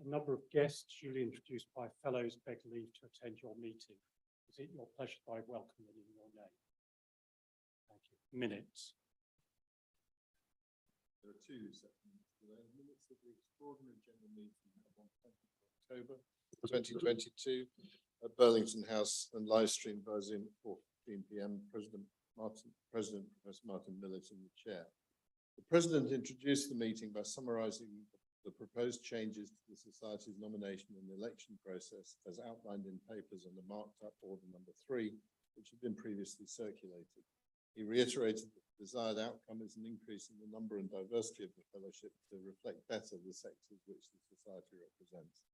A number of guests duly introduced by fellows beg leave to attend your meeting. Is it your pleasure that I welcome them in your name? Thank you. Minutes. There are two sections today. Minutes of the extraordinary general meeting on 20th October 2022 at Burlington House and live streamed by Zoom at 4:15 p.m. President Professor Martin Millett in the chair. The President introduced the meeting by summarising the proposed changes to the Society's nomination and election process as outlined in papers under marked up order number 3, which had been previously circulated. He reiterated that the desired outcome is an increase in the number and diversity of the fellowship to reflect better the sectors which the Society represents.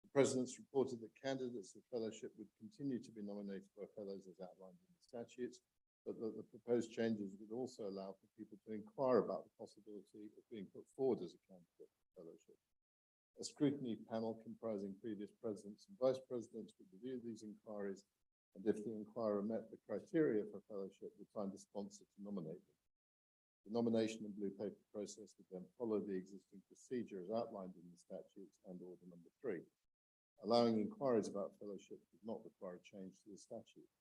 The President's reported that candidates for fellowship would continue to be nominated by fellows as outlined in the statutes, but that the proposed changes would also allow for people to inquire about the possibility of being put forward as a candidate for fellowship. A scrutiny panel comprising previous presidents and vice presidents would review these inquiries, and if the inquirer met the criteria for fellowship, would find a sponsor to nominate them. The nomination and blue paper process would then follow the existing procedure as outlined in the statutes and order number 3. Allowing inquiries about fellowship does not require a change to the statute.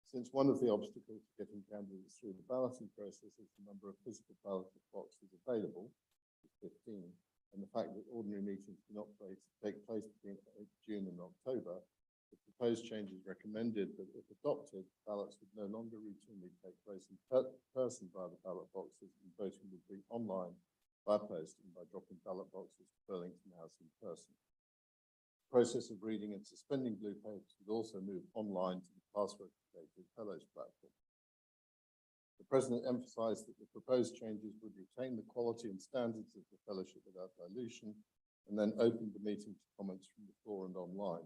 Since one of the obstacles to getting candidates through the balloting process is the number of physical ballot boxes available, 15, and the fact that ordinary meetings do not take place between June and October, the proposed changes recommended that if adopted, ballots would no longer routinely take place in person via the ballot boxes, and voting would be online by post and by dropping ballot boxes to Burlington House in person. The process of reading and suspending blue papers would also move online to the password-protected Fellows platform. The President emphasised that the proposed changes would retain the quality and standards of the fellowship without dilution, and then opened the meeting to comments from the floor and online.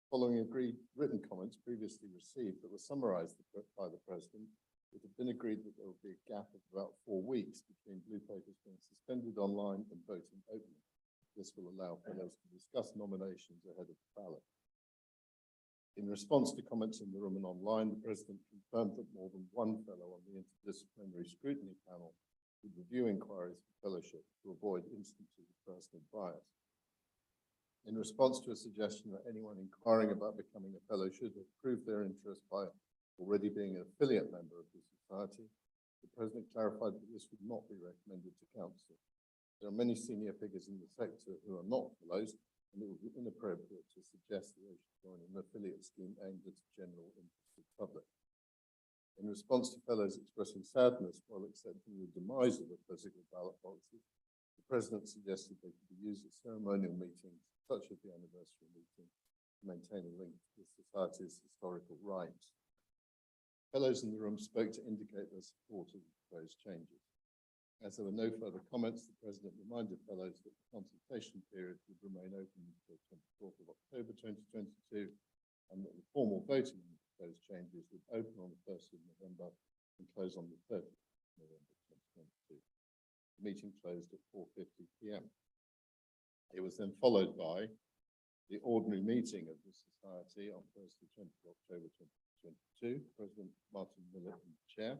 Following agreed written comments previously received that were summarised by the President, it had been agreed that there would be a gap of about 4 weeks between blue papers being suspended online and voting opening. This will allow fellows to discuss nominations ahead of the ballot. In response to comments in the room and online, the President confirmed that more than one fellow on the interdisciplinary scrutiny panel would review inquiries for fellowship to avoid instances of personal bias. In response to a suggestion that anyone inquiring about becoming a fellow should have proved their interest by already being an affiliate member of the Society, the President clarified that this would not be recommended to Council. There are many senior figures in the sector who are not fellows, and it would be inappropriate to suggest that they should join an affiliate scheme aimed at a general interested public. In response to fellows expressing sadness while accepting the demise of the physical ballot boxes, the President suggested they could be used at ceremonial meetings, such as the anniversary meeting, to maintain a link to the Society's historical rights. Fellows in the room spoke to indicate their support of the proposed changes. As there were no further comments, the President reminded fellows that the consultation period would remain open until 24th of October 2022, and that the formal voting on the proposed changes would open on the 1st of November and close on the 30th of November 2022. The meeting closed at 4:50 p.m. It was then followed by the ordinary meeting of the Society on Thursday, 20th October 2022, President Martin Millett in the chair.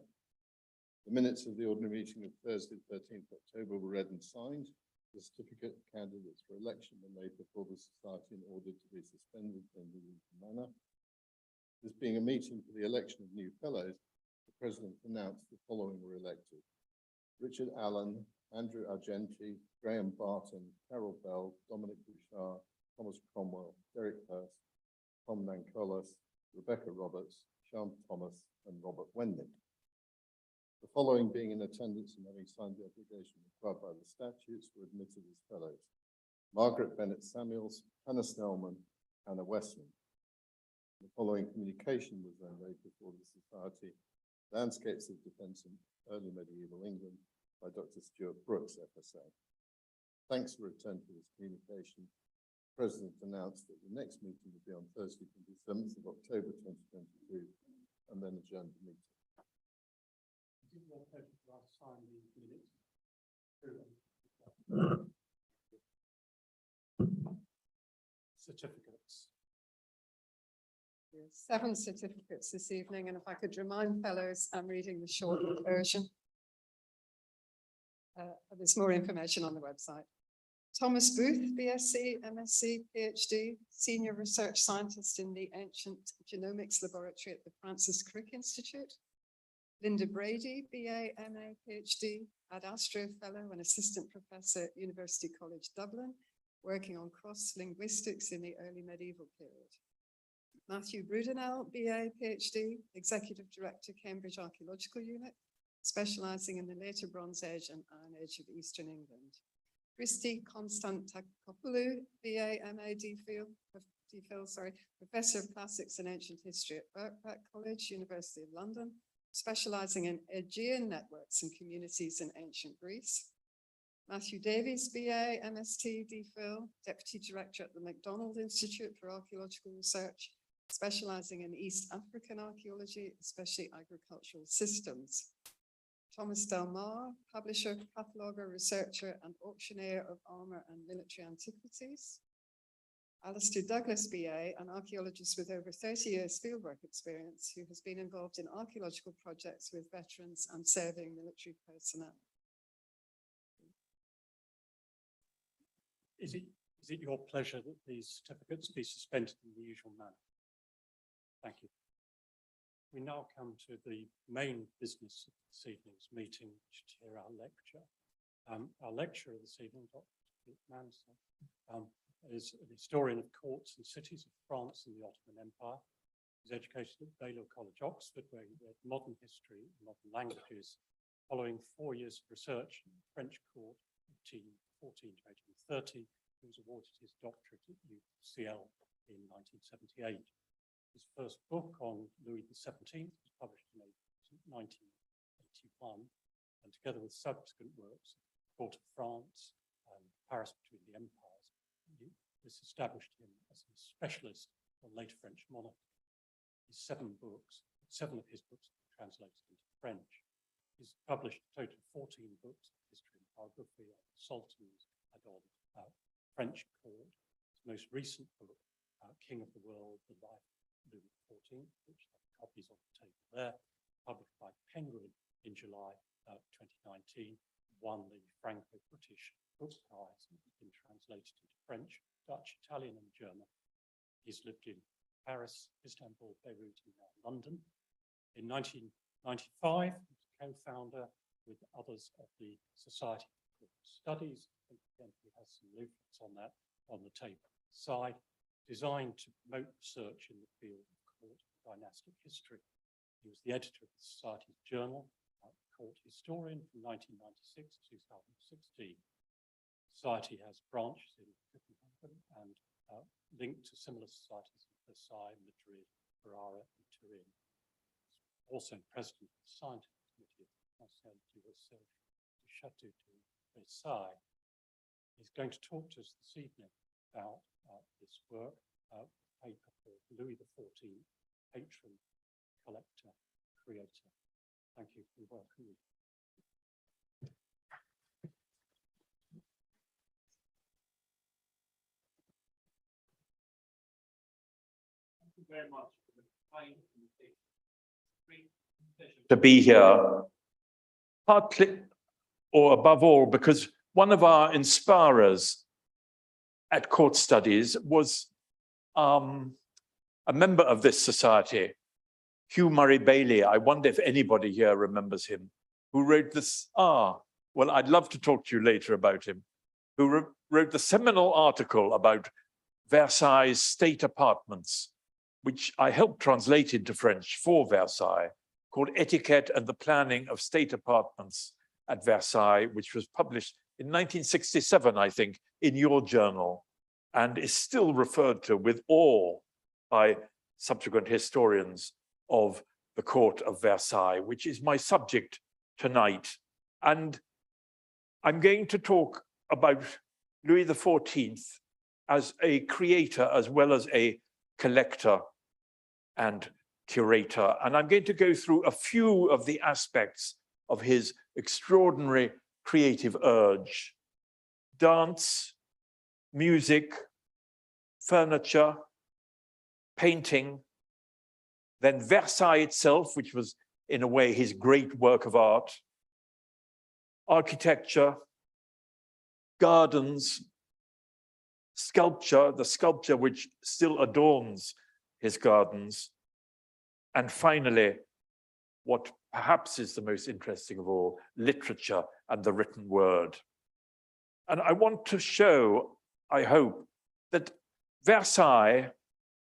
The minutes of the ordinary meeting of Thursday, 13th October were read and signed. The certificate of candidates for election were laid before the Society in order to be suspended in the usual manner. This being a meeting for the election of new fellows, the President announced the following were elected: Richard Allen, Andrew Argenti, Graham Barton, Carol Bell, Dominic Bouchard, Thomas Cromwell, Derek Hurst, Tom Nancolas, Rebecca Roberts, Sean Thomas, and Robert Wendick. The following being in attendance and having signed the obligation required by the statutes were admitted as fellows: Margaret Bennett Samuels, Hannah Snellman, Hannah Westman. The following communication was then laid before the Society: Landscapes of Defence in Early Medieval England by Dr. Stuart Brooks, FSA. Thanks for return to this communication. The President announced that the next meeting would be on Thursday, 27th of October 2022, and then adjourned the meeting. Is it your pleasure to sign these minutes? Certificates. 7 certificates this evening, and if I could remind fellows, I'm reading the short version. There's more information on the website. Thomas Booth, BSc, MSc, PhD, Senior Research Scientist in the Ancient Genomics Laboratory at the Francis Crick Institute. Linda Brady, BA, MA, PhD, Ad Astra Fellow and Assistant Professor at University College Dublin, working on cross-linguistics in the early medieval period. Matthew Brudenell, BA, PhD, Executive Director, Cambridge Archaeological Unit, specialising in the later Bronze Age and Iron Age of Eastern England. Christy Konstantakopoulou, BA, MA, DPhil, Professor of Classics and Ancient History at Birkbeck College, University of London, specialising in Aegean networks and communities in ancient Greece. Matthew Davies, BA, MST, DPhil, Deputy Director at the MacDonald Institute for Archaeological Research, specialising in East African archaeology, especially agricultural systems. Thomas Delmar, publisher, cataloguer, researcher, and auctioneer of armour and military antiquities. Alistair Douglas, BA, an archaeologist with over 30 years fieldwork experience, who has been involved in archaeological projects with veterans and serving military personnel. Is it your pleasure that these certificates be suspended in the usual manner? Thank you. We now come to the main business of this evening's meeting, which is to hear our lecture. Our lecturer this evening, Dr. Mansel, is a historian of courts and cities of France and the Ottoman Empire. He was educated at Balliol College, Oxford, where he read modern history and modern languages. Following 4 years of research in the French court, 1814 to 1830, he was awarded his doctorate at UCL in 1978. His first book on Louis XIV was published in 1981, and together with subsequent works, Court of France and Paris Between the Empires, this established him as a specialist on later French monarchy. His 7 of his books were translated into French. He's published a total of 14 books of history and biography on sultans and on French court. His most recent book, King of the World, The Life of Louis XIV, which have copies on the table there, published by Penguin in July 2019, won the Franco-British Book Prize and has been translated into French, Dutch, Italian, and German. He's lived in Paris, Istanbul, Beirut, and now London. In 1995, he was co-founder with others of the Society for Court Studies. I think again he has some leaflets on that on the table side, designed to promote research in the field of court and dynastic history. He was the editor of the Society's journal, Court Historian, from 1996 to 2016. The Society has branches in Copenhagen and linked to similar societies in Versailles, Madrid, Ferrara, and Turin. He's also president of the scientific committee of the Mansel du Château de Versailles. He's going to talk to us this evening about this work, a paper called Louis XIV, Patron, Collector, Creator. Thank you and welcome you. Thank you very much for the kind invitation. Great pleasure to be here, partly or above all because one of our inspirers at Court Studies was a member of this society. Hugh Murray Bailey, I wonder if anybody here remembers him, who wrote this, well, I'd love to talk to you later about him, who wrote the seminal article about Versailles state apartments, which I helped translate into French for Versailles, called Etiquette and the Planning of State Apartments at Versailles, which was published in 1967, I think, in your journal, and is still referred to with awe by subsequent historians of the court of Versailles, which is my subject tonight. And I'm going to talk about Louis XIV as a creator as well as a collector and curator. And I'm going to go through a few of the aspects of his extraordinary creative urge: dance, music, furniture, painting, then Versailles itself, which was in a way his great work of art, architecture, gardens, sculpture, the sculpture which still adorns his gardens, and finally, what perhaps is the most interesting of all, literature and the written word. And I want to show, I hope, that Versailles,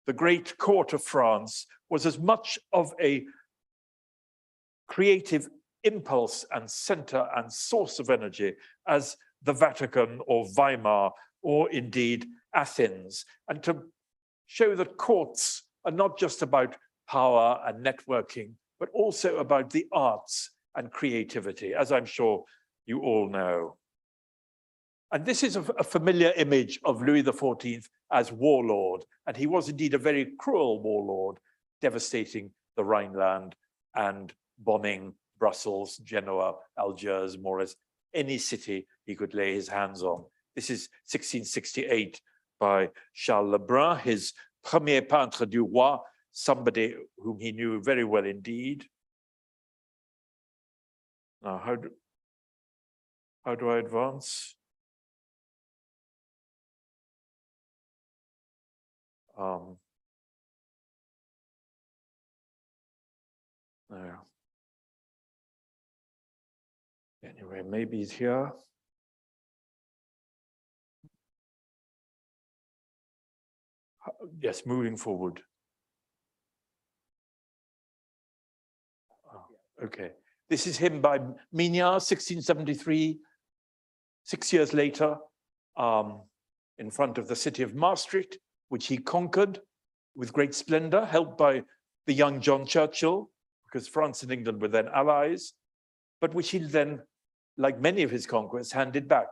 the great court of France, was as much of a creative impulse and center and source of energy as the Vatican or Weimar or indeed Athens, and to show that courts are not just about power and networking, but also about the arts and creativity, as I'm sure you all know. And this is a familiar image of Louis XIV as warlord, and he was indeed a very cruel warlord, devastating the Rhineland and bombing Brussels, Genoa, Algiers, more or less any city he could lay his hands on. This is 1668 by Charles Lebrun, his Premier Peintre du Roi, somebody whom he knew very well indeed. Now, how do I advance? No. Anyway, maybe he's here. Yes, moving forward. Okay, this is him by Mignard, 1673, 6 years later, in front of the city of Maastricht, which he conquered with great splendor, helped by the young John Churchill, because France and England were then allies, but which he then, like many of his conquests, handed back,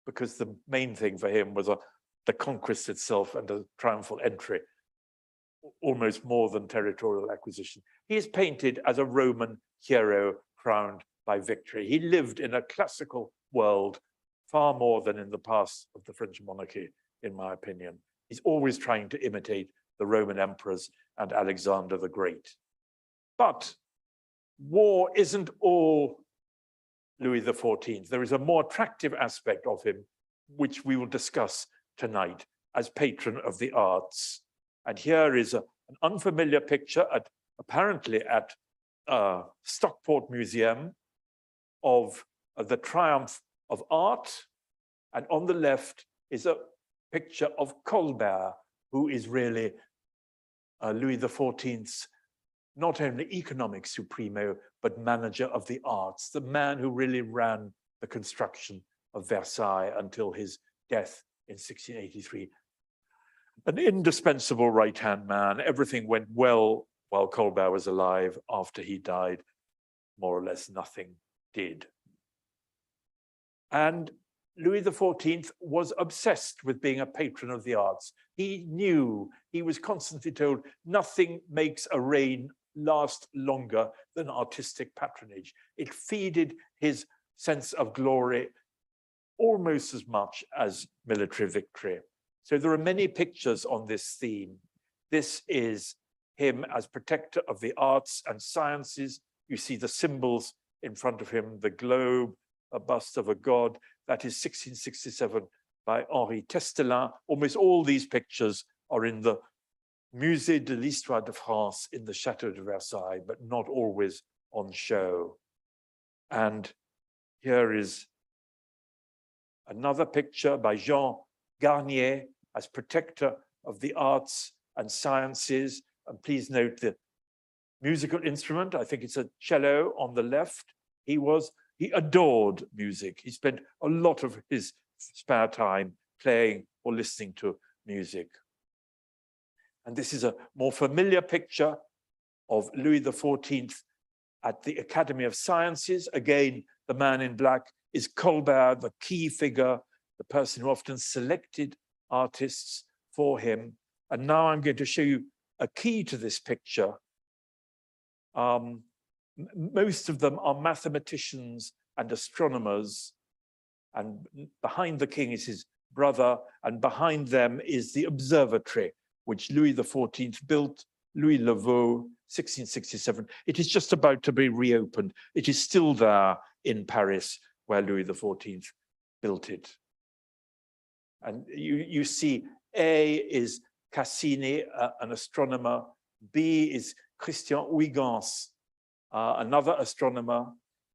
because the main thing for him was the conquest itself and a triumphal entry, almost more than territorial acquisition. He is painted as a Roman hero crowned by victory. He lived in a classical world far more than in the past of the French monarchy, in my opinion. He's always trying to imitate the Roman emperors and Alexander the Great. But war isn't all Louis XIV. There is a more attractive aspect of him, which we will discuss tonight as patron of the arts. And here is an unfamiliar picture apparently at Stockport Museum of the triumph of art. And on the left is a picture of Colbert, who is really Louis XIV's not only economic supremo, but manager of the arts, the man who really ran the construction of Versailles until his death in 1683. An indispensable right-hand man. Everything went well while Colbert was alive. After he died, more or less nothing did. And Louis XIV was obsessed with being a patron of the arts. He knew, he was constantly told, nothing makes a reign last longer than artistic patronage. It feeded his sense of glory almost as much as military victory. So there are many pictures on this theme. This is him as protector of the arts and sciences. You see the symbols in front of him, the globe, a bust of a god. That is 1667 by Henri Testelin. Almost all these pictures are in the Musée de l'Histoire de France in the Château de Versailles, but not always on show. And here is another picture by Jean Garnier as protector of the arts and sciences. And please note the musical instrument. I think it's a cello on the left. He adored music. He spent a lot of his spare time playing or listening to music. And this is a more familiar picture of Louis XIV at the Academy of Sciences. Again, the man in black is Colbert, the key figure, the person who often selected artists for him. And now I'm going to show you a key to this picture. Most of them are mathematicians and astronomers. And behind the king is his brother, and behind them is the observatory, which Louis XIV built, Louis Le Vau, 1667. It is just about to be reopened. It is still there in Paris, where Louis XIV built it. And you see, A is Cassini, an astronomer. B is Christian Huygens, another astronomer.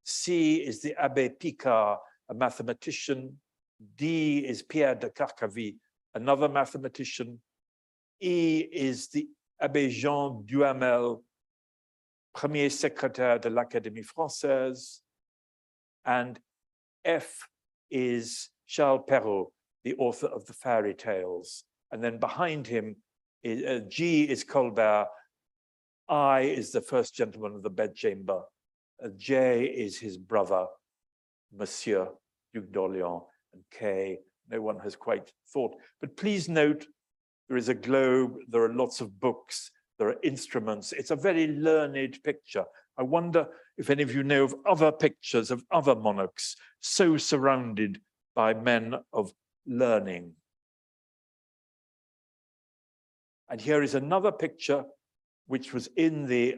C is the Abbé Picard, a mathematician. D is Pierre de Carcavie, another mathematician. E is the Abbé Jean Duhamel, premier secrétaire de l'Académie française. And F is Charles Perrault, the author of the fairy tales. And then behind him, G is Colbert. I is the first gentleman of the bedchamber. J is his brother, Monsieur Duc d'Orléans. And K, no one has quite thought. But please note, there is a globe, there are lots of books, there are instruments. It's a very learned picture. I wonder if any of you know of other pictures of other monarchs so surrounded by men of learning. And here is another picture which was in the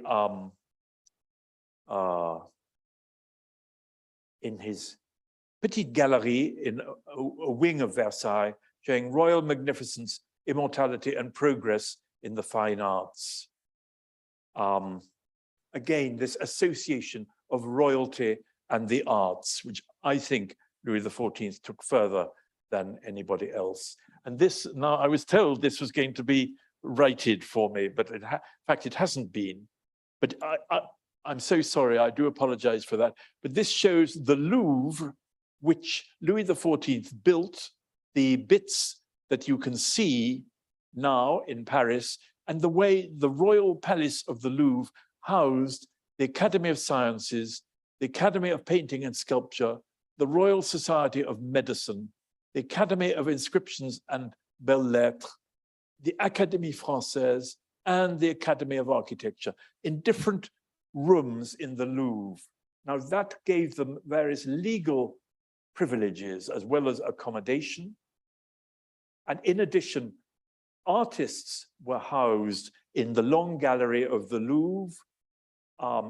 in his Petite Galerie in a wing of Versailles, showing royal magnificence, immortality, and progress in the fine arts. Again, this association of royalty and the arts, which I think Louis XIV took further than anybody else. And this, now I was told this was going to be righted for me, but in fact, it hasn't been. But I'm so sorry, I do apologize for that. But this shows the Louvre, which Louis XIV built, the bits that you can see now in Paris, and the way the Royal Palace of the Louvre housed the Academy of Sciences, the Academy of Painting and Sculpture, the Royal Society of Medicine, the Academy of Inscriptions and Belles-Lettres, the Académie Française, and the Academy of Architecture in different rooms in the Louvre. Now that gave them various legal privileges as well as accommodation. And in addition, artists were housed in the long gallery of the Louvre,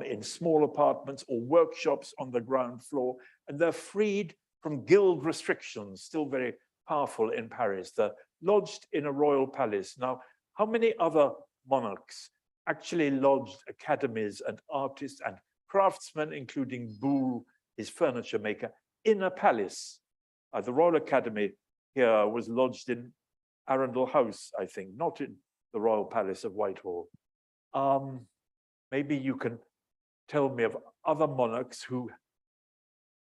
in small apartments or workshops on the ground floor, and they're freed from guild restrictions, still very powerful in Paris. They're lodged in a royal palace. Now, how many other monarchs actually lodged academies and artists and craftsmen, including Boulle, his furniture maker, in a palace? The Royal Academy here was lodged in Arundel House, I think, not in the Royal Palace of Whitehall. Maybe you can tell me of other monarchs who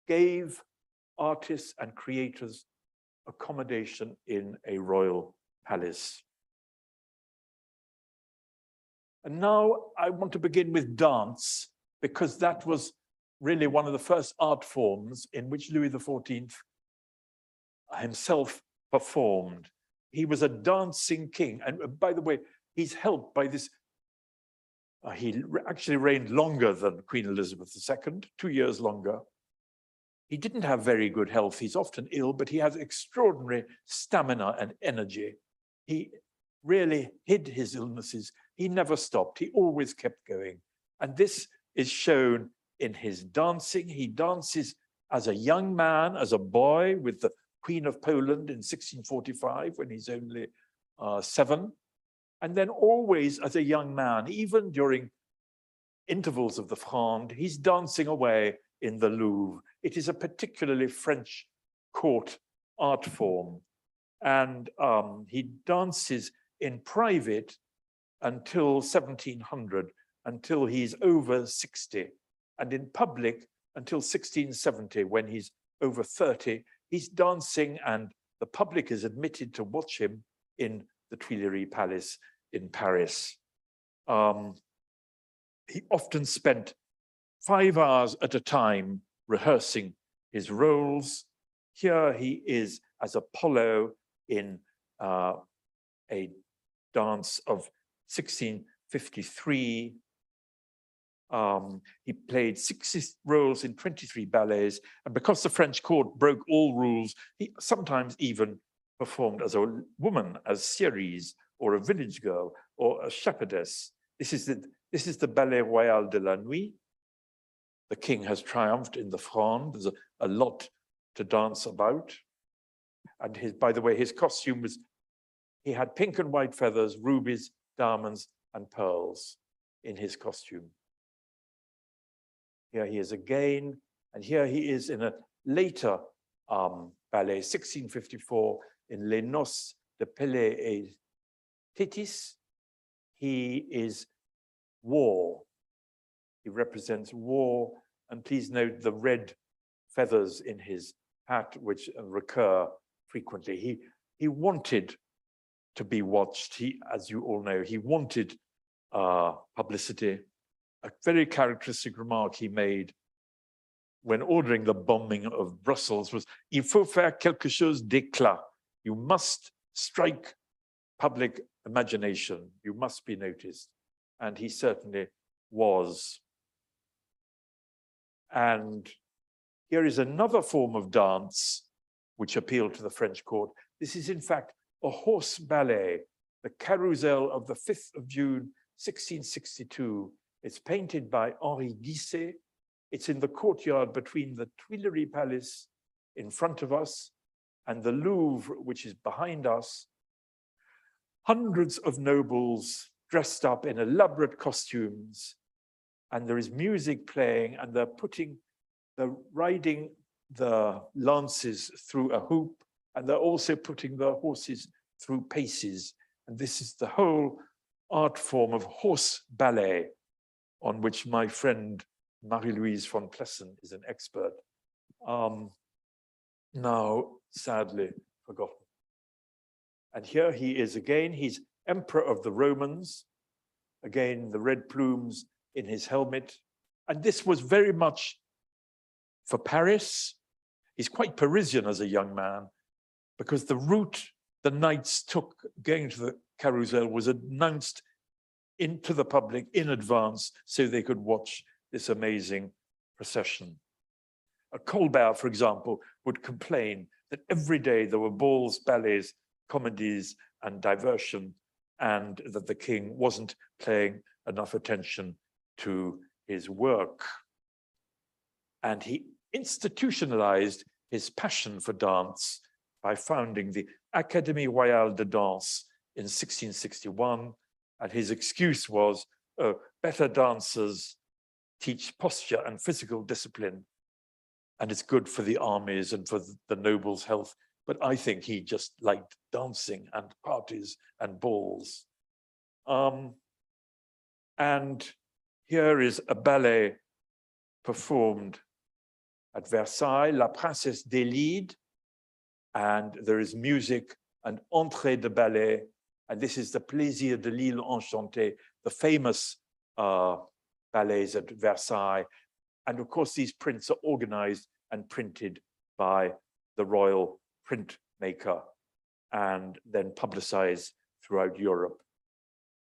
gave artists and creators accommodation in a royal palace. And now I want to begin with dance, because that was really one of the first art forms in which Louis XIV himself performed. He was a dancing king. And by the way, he's helped by this. He actually reigned longer than Queen Elizabeth II, 2 years longer. He didn't have very good health. He's often ill, but he has extraordinary stamina and energy. He really hid his illnesses. He never stopped. He always kept going. And this is shown in his dancing. He dances as a young man, as a boy, with the Queen of Poland in 1645, when he's only 7. And then always as a young man, even during intervals of the Fronde, he's dancing away in the Louvre. It is a particularly French court art form. And he dances in private until 1700, until he's over 60, and in public until 1670, when he's over 30. He's dancing, and the public is admitted to watch him in the Tuileries Palace in Paris. He often spent 5 hours at a time rehearsing his roles. Here he is as Apollo in a dance of 1653. He played 60 roles in 23 ballets, and because the French court broke all rules, he sometimes even performed as a woman, as Ceres, or a village girl, or a shepherdess. This is the Ballet Royal de la Nuit. The king has triumphed in the Fronde. There's a lot to dance about. And by the way, his costume was, he had pink and white feathers, rubies, diamonds, and pearls in his costume. Here he is again, and here he is in a later ballet, 1654, in Les Noces de Pelée et Tétis. He is war. He represents war, and please note the red feathers in his hat, which recur frequently. He wanted to be watched. As you all know, he wanted publicity. A very characteristic remark he made when ordering the bombing of Brussels was, "Il faut faire quelque chose d'éclat." You must strike public imagination. You must be noticed. And he certainly was. And here is another form of dance which appealed to the French court. This is in fact a horse ballet, the Carousel of the 5th of June, 1662. It's painted by Henri Guisset. It's in the courtyard between the Tuileries Palace in front of us and the Louvre, which is behind us. Hundreds of nobles dressed up in elaborate costumes, and there is music playing, and they're riding the lances through a hoop, and they're also putting the horses through paces. And this is the whole art form of horse ballet, on which my friend Marie-Louise von Plessen is an expert, now sadly forgotten. And here he is again. He's Emperor of the Romans. Again, the red plumes in his helmet. And this was very much for Paris. He's quite Parisian as a young man, because the route the knights took going to the Carousel was announced into the public in advance so they could watch this amazing procession. Colbert, for example, would complain that every day there were balls, ballets, comedies, and diversion, and that the king wasn't paying enough attention to his work. And he institutionalized his passion for dance by founding the Académie Royale de Danse in 1661. And his excuse was, better dancers teach posture and physical discipline, and it's good for the armies and for the nobles' health. But I think he just liked dancing and parties and balls. And here is a ballet performed at Versailles, La Princesse d'Élide, and there is music and entrée de ballet, and this is the Plaisir de l'Île Enchantée, the famous ballets at Versailles. And of course, these prints are organized and printed by the royal printmaker and then publicized throughout Europe.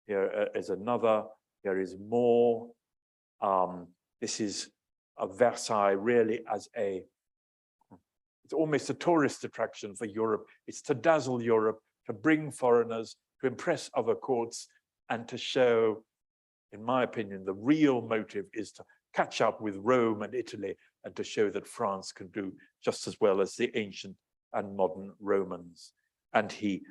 Here is another, here is more. This is Versailles really as it's almost a tourist attraction for Europe. It's to dazzle Europe, to bring foreigners, to impress other courts, and to show, in my opinion, the real motive is to catch up with Rome and Italy and to show that France can do just as well as the ancient and modern Romans. And he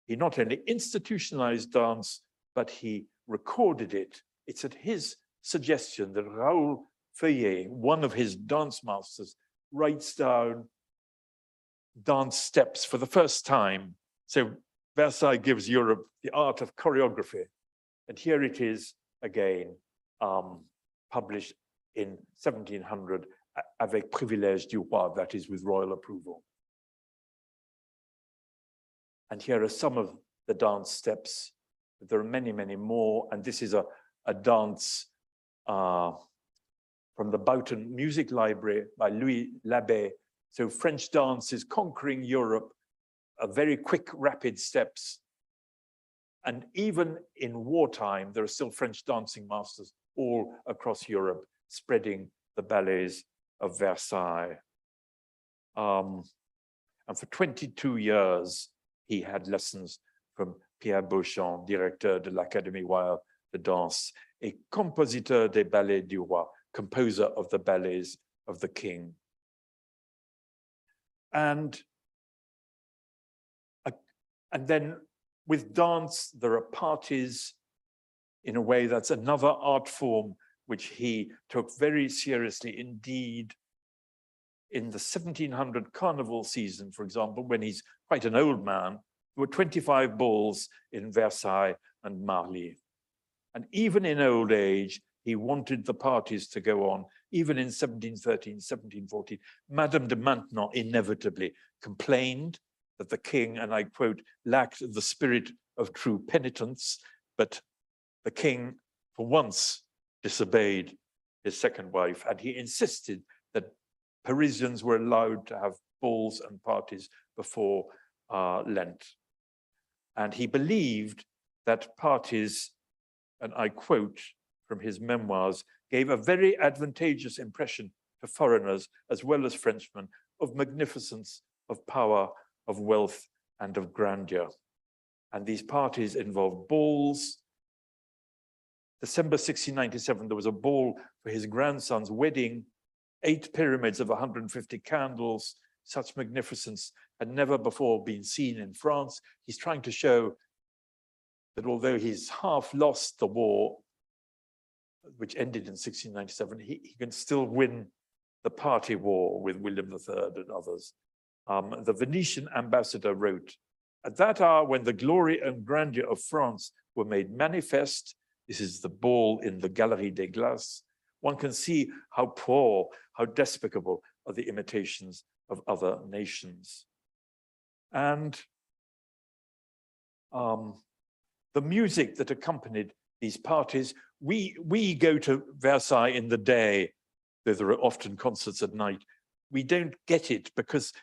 he not only institutionalized dance, but he recorded it. It's at his suggestion that Raoul Feuillet, one of his dance masters, writes down dance steps for the first time. So Versailles gives Europe the art of choreography. And here it is again, published in 1700 avec privilège du roi, that is with royal approval. And here are some of the dance steps. There are many, many more. And this is a dance from the Boughton Music Library by Louis l'Abbé. So French dance is conquering Europe, very quick, rapid steps. And even in wartime, there are still French dancing masters all across Europe, spreading the ballets of Versailles. And for 22 years, he had lessons from Pierre Beauchamp, directeur de l'Académie Royale de Danse, et compositeur des ballets du roi, composer of the ballets of the king. And then with dance, there are parties. In a way, that's another art form which he took very seriously indeed. In the 1700 carnival season, for example, when he's quite an old man, there were 25 balls in Versailles and Marly. And even in old age, he wanted the parties to go on. Even in 1713, 1714, Madame de Maintenon inevitably complained that the king, and I quote, lacked the spirit of true penitence, but the king, for once, disobeyed his second wife, and he insisted that Parisians were allowed to have balls and parties before Lent. And he believed that parties, and I quote from his memoirs, gave a very advantageous impression to foreigners as well as Frenchmen of magnificence, of power, of wealth, and of grandeur. And these parties involved balls. December 1697, there was a ball for his grandson's wedding, 8 pyramids of 150 candles. Such magnificence had never before been seen in France. He's trying to show that although he's half lost the war, which ended in 1697, he can still win the party war with William III and others. The Venetian ambassador wrote, "At that hour when the glory and grandeur of France were made manifest," this is the ball in the Galerie des Glaces, "one can see how poor, how despicable are the imitations of other nations." And the music that accompanied these parties, we go to Versailles in the day, though there are often concerts at night. We don't get it because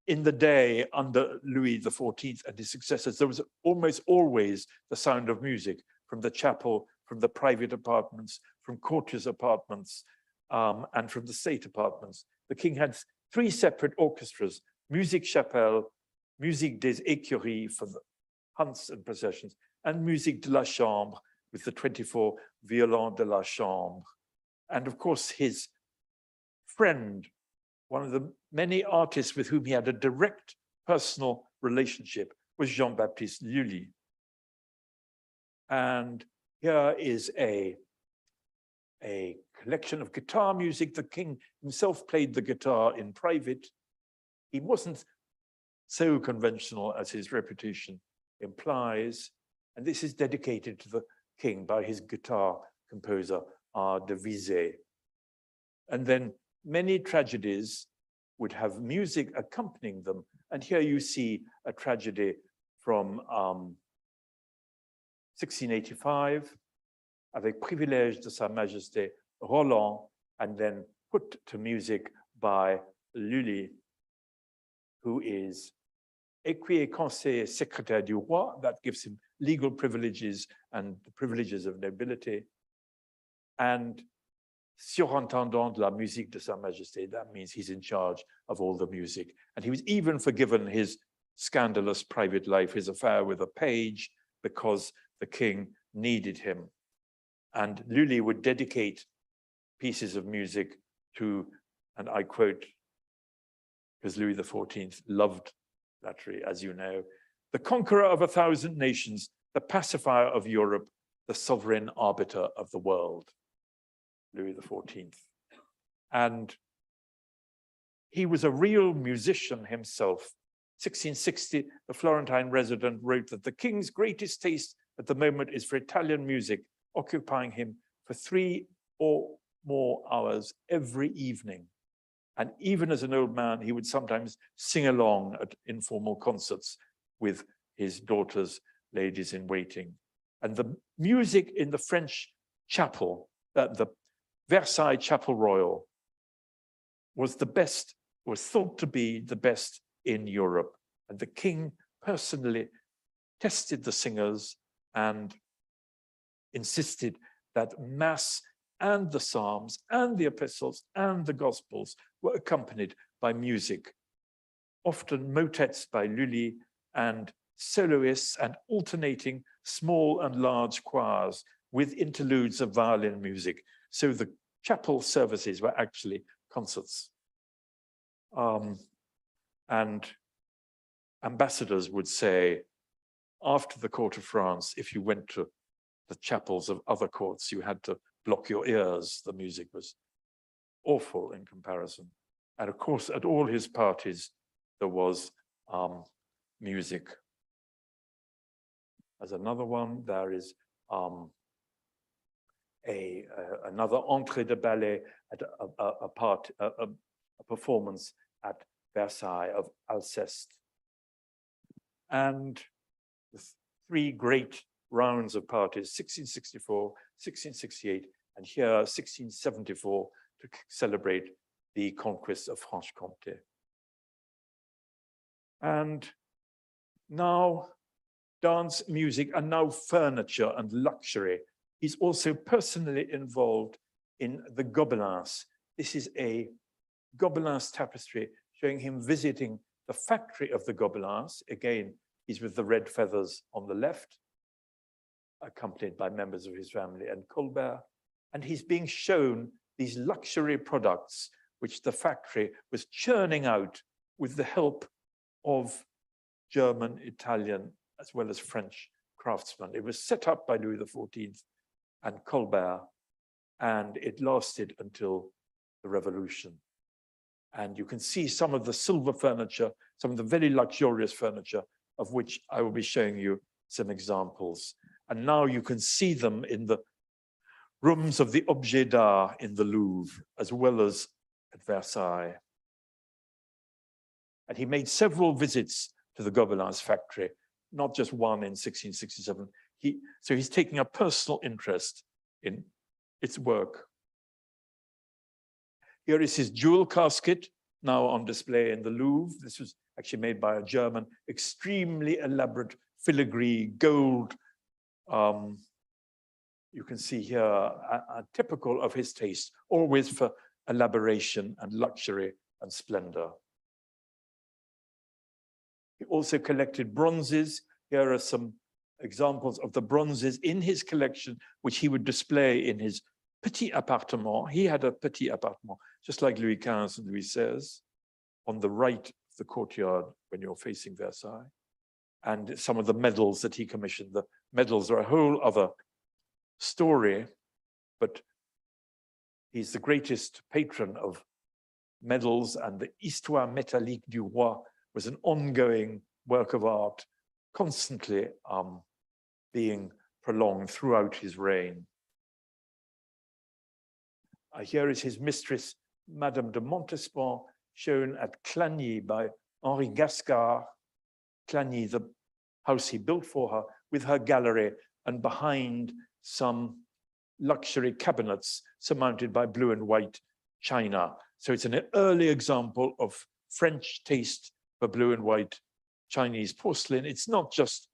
in the day under Louis XIV and his successors, there was almost always the sound of music from the chapel, from the private apartments, from courtiers' apartments, and from the state apartments. The king had 3 separate orchestras: Musique Chapelle, Musique des Écuries for the hunts and processions, and Musique de la Chambre with the 24 violons de la chambre. And of course, his friend, one of the many artists with whom he had a direct personal relationship, was Jean-Baptiste Lully. And here is a collection of guitar music. The king himself played the guitar in private. He wasn't so conventional as his reputation implies. And this is dedicated to the king by his guitar composer, Art de Visé. And then many tragedies would have music accompanying them. And here you see a tragedy from 1685, avec privilège de Sa Majesté Roland, and then put to music by Lully, who is écuyer conseiller secrétaire du roi, that gives him legal privileges and the privileges of nobility, and surintendant de la musique de Sa Majesté, that means he's in charge of all the music. And he was even forgiven his scandalous private life, his affair with a page, because the king needed him. And Lully would dedicate pieces of music to, and I quote, because Louis XIV loved flattery, as you know, the conqueror of 1,000 nations, the pacifier of Europe, the sovereign arbiter of the world, Louis XIV. And he was a real musician himself. 1660, the Florentine resident wrote that the king's greatest taste at the moment is for Italian music, occupying him for 3 or more hours every evening. And even as an old man, he would sometimes sing along at informal concerts with his daughters, ladies in waiting. And the music in the French chapel, the Versailles Chapel Royal, was the best, was thought to be the best in Europe. And the king personally tested the singers and insisted that Mass and the Psalms and the Epistles and the Gospels were accompanied by music, often motets by Lully and soloists and alternating small and large choirs with interludes of violin music. So the chapel services were actually concerts. And ambassadors would say, after the court of France, if you went to the chapels of other courts, you had to block your ears. The music was awful in comparison. And of course, at all his parties, there was music. As another one, there is another entrée de ballet at a performance at Versailles of Alceste. And the 3 great rounds of parties, 1664, 1668, and here 1674, to celebrate the conquest of Franche-Comté. And now dance, music, and now furniture and luxury. He's also personally involved in the Gobelins. This is a Gobelins tapestry showing him visiting the factory of the Gobelins. Again, he's with the red feathers on the left, accompanied by members of his family and Colbert. And he's being shown these luxury products which the factory was churning out with the help of German, Italian, as well as French craftsmen. It was set up by Louis XIV and Colbert, and it lasted until the Revolution. And you can see some of the silver furniture, some of the very luxurious furniture, of which I will be showing you some examples. And now you can see them in the rooms of the Objets d'Art in the Louvre, as well as at Versailles. And he made several visits to the Gobelins factory, not just one in 1667. So he's taking a personal interest in its work. Here is his jewel casket, now on display in the Louvre. This was actually made by a German, extremely elaborate filigree gold. You can see here a typical of his taste, always for elaboration and luxury and splendor. He also collected bronzes. Here are some examples of the bronzes in his collection, which he would display in his petit appartement. He had a petit appartement, just like Louis XV and Louis XVI, on the right of the courtyard when you're facing Versailles. And some of the medals that he commissioned. The medals are a whole other story, but he's the greatest patron of medals, and the Histoire métallique du Roi was an ongoing work of art, constantly being prolonged throughout his reign. Here is his mistress, Madame de Montespan, shown at Clagny by Henri Gascard. Clagny, the house he built for her, with her gallery, and behind some luxury cabinets surmounted by blue and white china. So it's an early example of French taste for blue and white Chinese porcelain. It's not just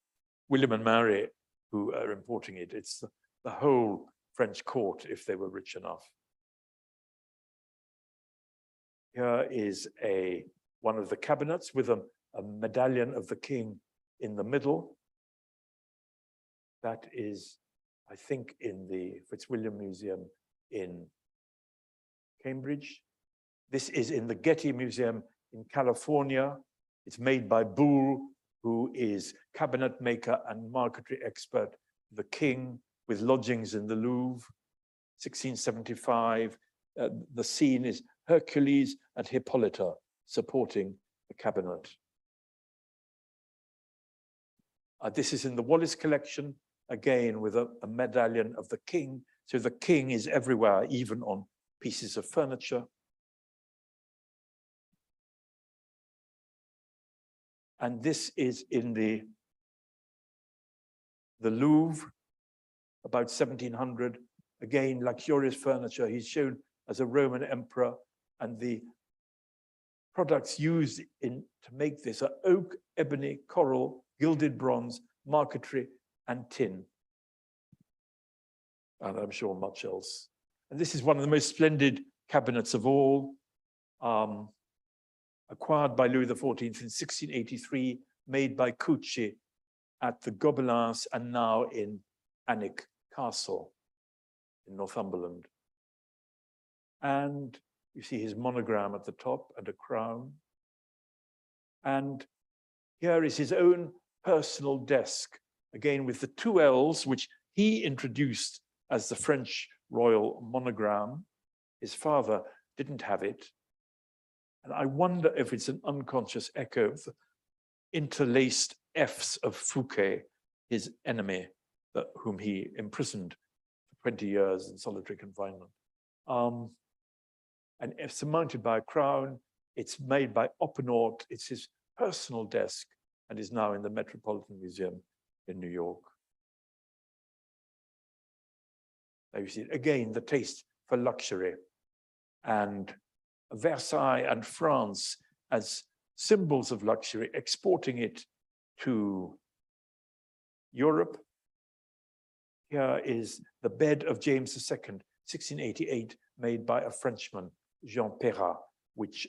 William and Mary who are importing it, it's the whole French court, if they were rich enough. Here is one of the cabinets with a medallion of the king in the middle. That is, I think, in the Fitzwilliam Museum in Cambridge. This is in the Getty Museum in California. It's made by Boulle, who is cabinet maker and marquetry expert, the king, with lodgings in the Louvre, 1675. The scene is Hercules and Hippolyta supporting the cabinet. This is in the Wallace collection, again with a medallion of the king. So the king is everywhere, even on pieces of furniture. And this is in the Louvre, about 1700. Again, luxurious furniture. He's shown as a Roman emperor, and the products used to make this are oak, ebony, coral, gilded bronze, marquetry, and tin. And I'm sure much else. And this is one of the most splendid cabinets of all, acquired by Louis XIV in 1683, made by Cucci at the Gobelins and now in Alnwick Castle in Northumberland. And you see his monogram at the top and a crown. And here is his own personal desk, again with the two L's, which he introduced as the French royal monogram. His father didn't have it. And I wonder if it's an unconscious echo of the interlaced F's of Fouquet, his enemy, whom he imprisoned for 20 years in solitary confinement. And it's surmounted by a crown. It's made by Oppenort. It's his personal desk and is now in the Metropolitan Museum in New York. There you see it. Again, the taste for luxury, and Versailles and France as symbols of luxury, exporting it to Europe. Here is the bed of James II, 1688, made by a Frenchman, Jean Perrat, which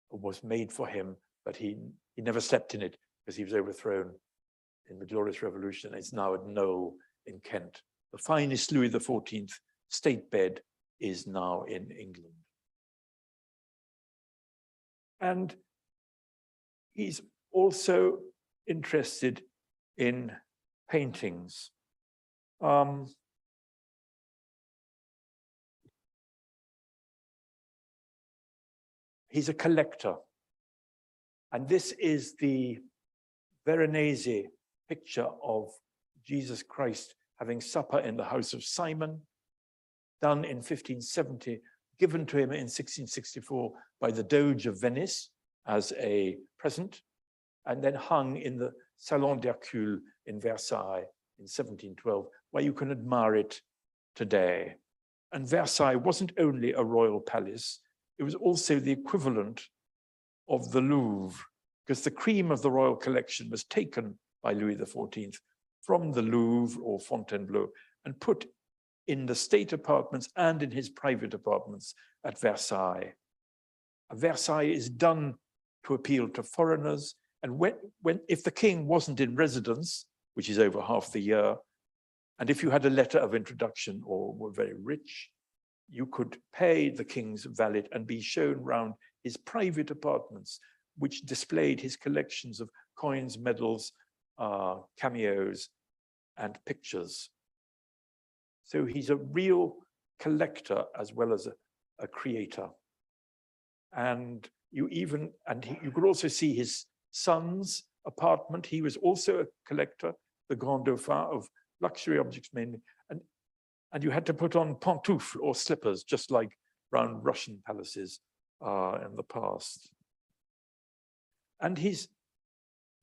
was made for him, but he never slept in it because he was overthrown in the Glorious Revolution. It's now at Knowle in Kent. The finest Louis XIV state bed is now in England. And he's also interested in paintings. He's a collector. And this is the Veronese picture of Jesus Christ having supper in the house of Simon, done in 1570, given to him in 1664 by the Doge of Venice as a present, and then hung in the Salon d'Hercule in Versailles in 1712, where you can admire it today. And Versailles wasn't only a royal palace, it was also the equivalent of the Louvre, because the cream of the royal collection was taken by Louis XIV from the Louvre or Fontainebleau and put in the state apartments and in his private apartments at Versailles. Versailles is done to appeal to foreigners, and if the king wasn't in residence, which is over half the year, and if you had a letter of introduction or were very rich, you could pay the king's valet and be shown round his private apartments, which displayed his collections of coins, medals, cameos, and pictures. So he's a real collector as well as a creator. And you could also see his son's apartment. He was also a collector, the Grand Dauphin, of luxury objects mainly. And you had to put on pantoufles or slippers, just like around Russian palaces in the past. And he's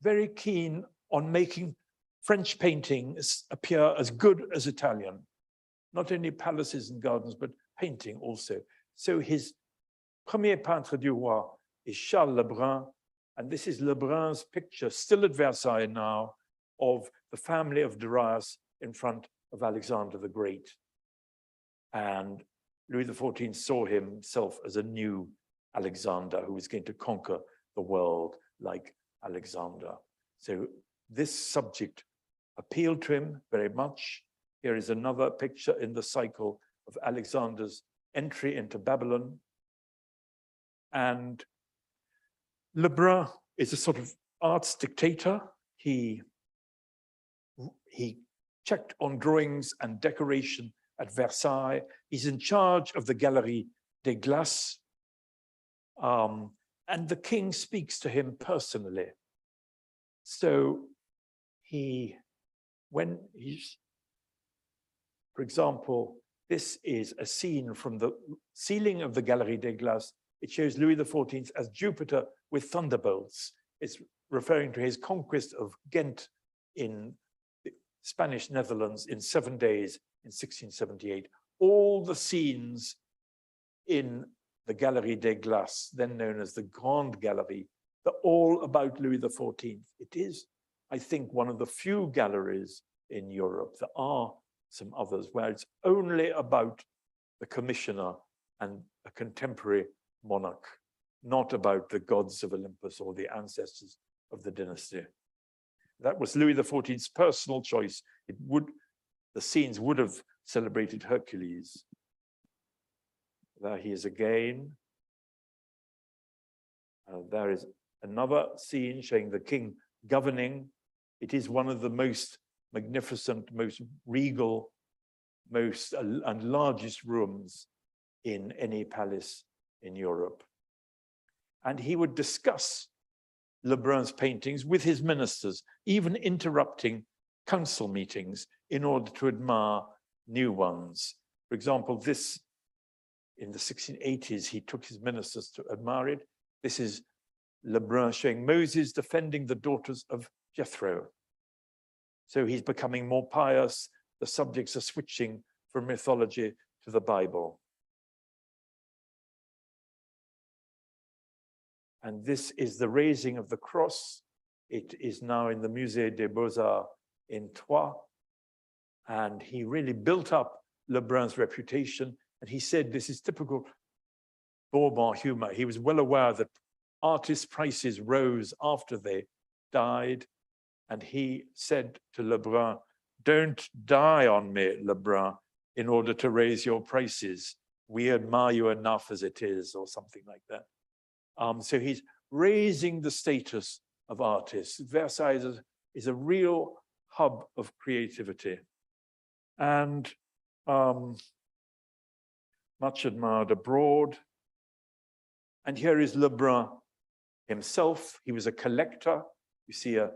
very keen on making French paintings appear as good as Italian. Not only palaces and gardens, but painting also. So his premier peintre du roi is Charles Lebrun, and this is Lebrun's picture, still at Versailles now, of the family of Darius in front of Alexander the Great. And Louis XIV saw himself as a new Alexander who was going to conquer the world like Alexander. So this subject appealed to him very much. Here is another picture in the cycle of Alexander's entry into Babylon. And Lebrun is a sort of arts dictator. He checked on drawings and decoration at Versailles. He's in charge of the Galerie des Glaces. And the king speaks to him personally. So for example, this is a scene from the ceiling of the Galerie des Glaces. It shows Louis XIV as Jupiter with thunderbolts. It's referring to his conquest of Ghent in the Spanish Netherlands in 7 days in 1678. All the scenes in the Galerie des Glaces, then known as the Grande Galerie, they're all about Louis XIV. It is, I think, one of the few galleries in Europe. There are some others where it's only about the commissioner and a contemporary monarch, not about the gods of Olympus or the ancestors of the dynasty. That was Louis XIV's personal choice. The scenes would have celebrated Hercules. There he is again. There is another scene showing the king governing. It is one of the most magnificent, most regal, and largest rooms in any palace in Europe. And he would discuss Lebrun's paintings with his ministers, even interrupting council meetings in order to admire new ones. For example, this, in the 1680s, he took his ministers to admire it. This is Lebrun showing Moses defending the daughters of Jethro. So he's becoming more pious. The subjects are switching from mythology to the Bible. And this is the raising of the cross. It is now in the Musée des Beaux-Arts in Troyes. And he really built up Lebrun's reputation. And he said, this is typical Bourbon humor. He was well aware that artists' prices rose after they died. And he said to Lebrun, don't die on me, Lebrun, in order to raise your prices. We admire you enough as it is, or something like that. So he's raising the status of artists. Versailles is a real hub of creativity. And much admired abroad. And here is Lebrun himself. He was a collector. You see a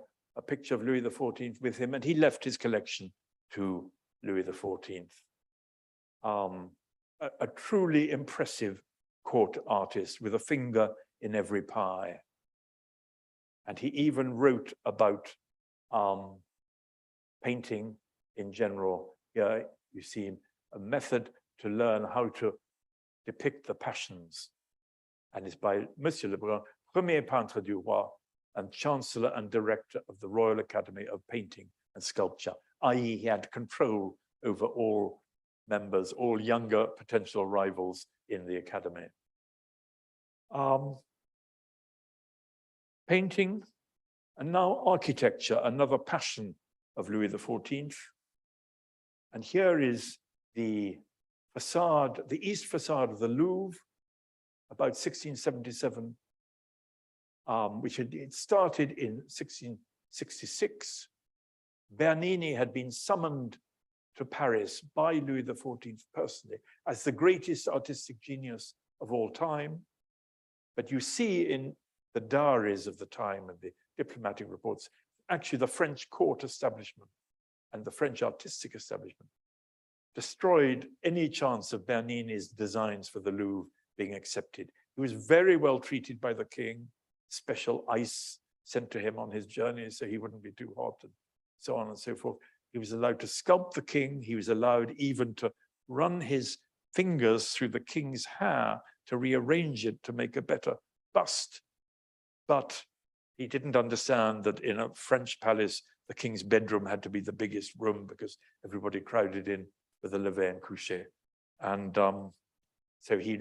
picture of Louis XIV with him, and he left his collection to Louis XIV. A truly impressive court artist with a finger in every pie. And he even wrote about painting in general. Here you see a method to learn how to depict the passions. And it's by Monsieur Lebrun, Premier Peintre du Roi, and Chancellor and Director of the Royal Academy of Painting and Sculpture, i.e. he had control over all members, all younger potential rivals in the Academy. Painting, and now architecture, another passion of Louis XIV. And here is the facade, the east facade of the Louvre, about 1677, which had started in 1666. Bernini had been summoned to Paris by Louis XIV personally as the greatest artistic genius of all time. But you see in the diaries of the time and the diplomatic reports, actually the French court establishment and the French artistic establishment destroyed any chance of Bernini's designs for the Louvre being accepted. He was very well treated by the king, special ice sent to him on his journey so he wouldn't be too hot, and so on and so forth. He was allowed to sculpt the king. He was allowed even to run his fingers through the king's hair to rearrange it to make a better bust. But he didn't understand that in a French palace, the king's bedroom had to be the biggest room because everybody crowded in for the lever and coucher. And so he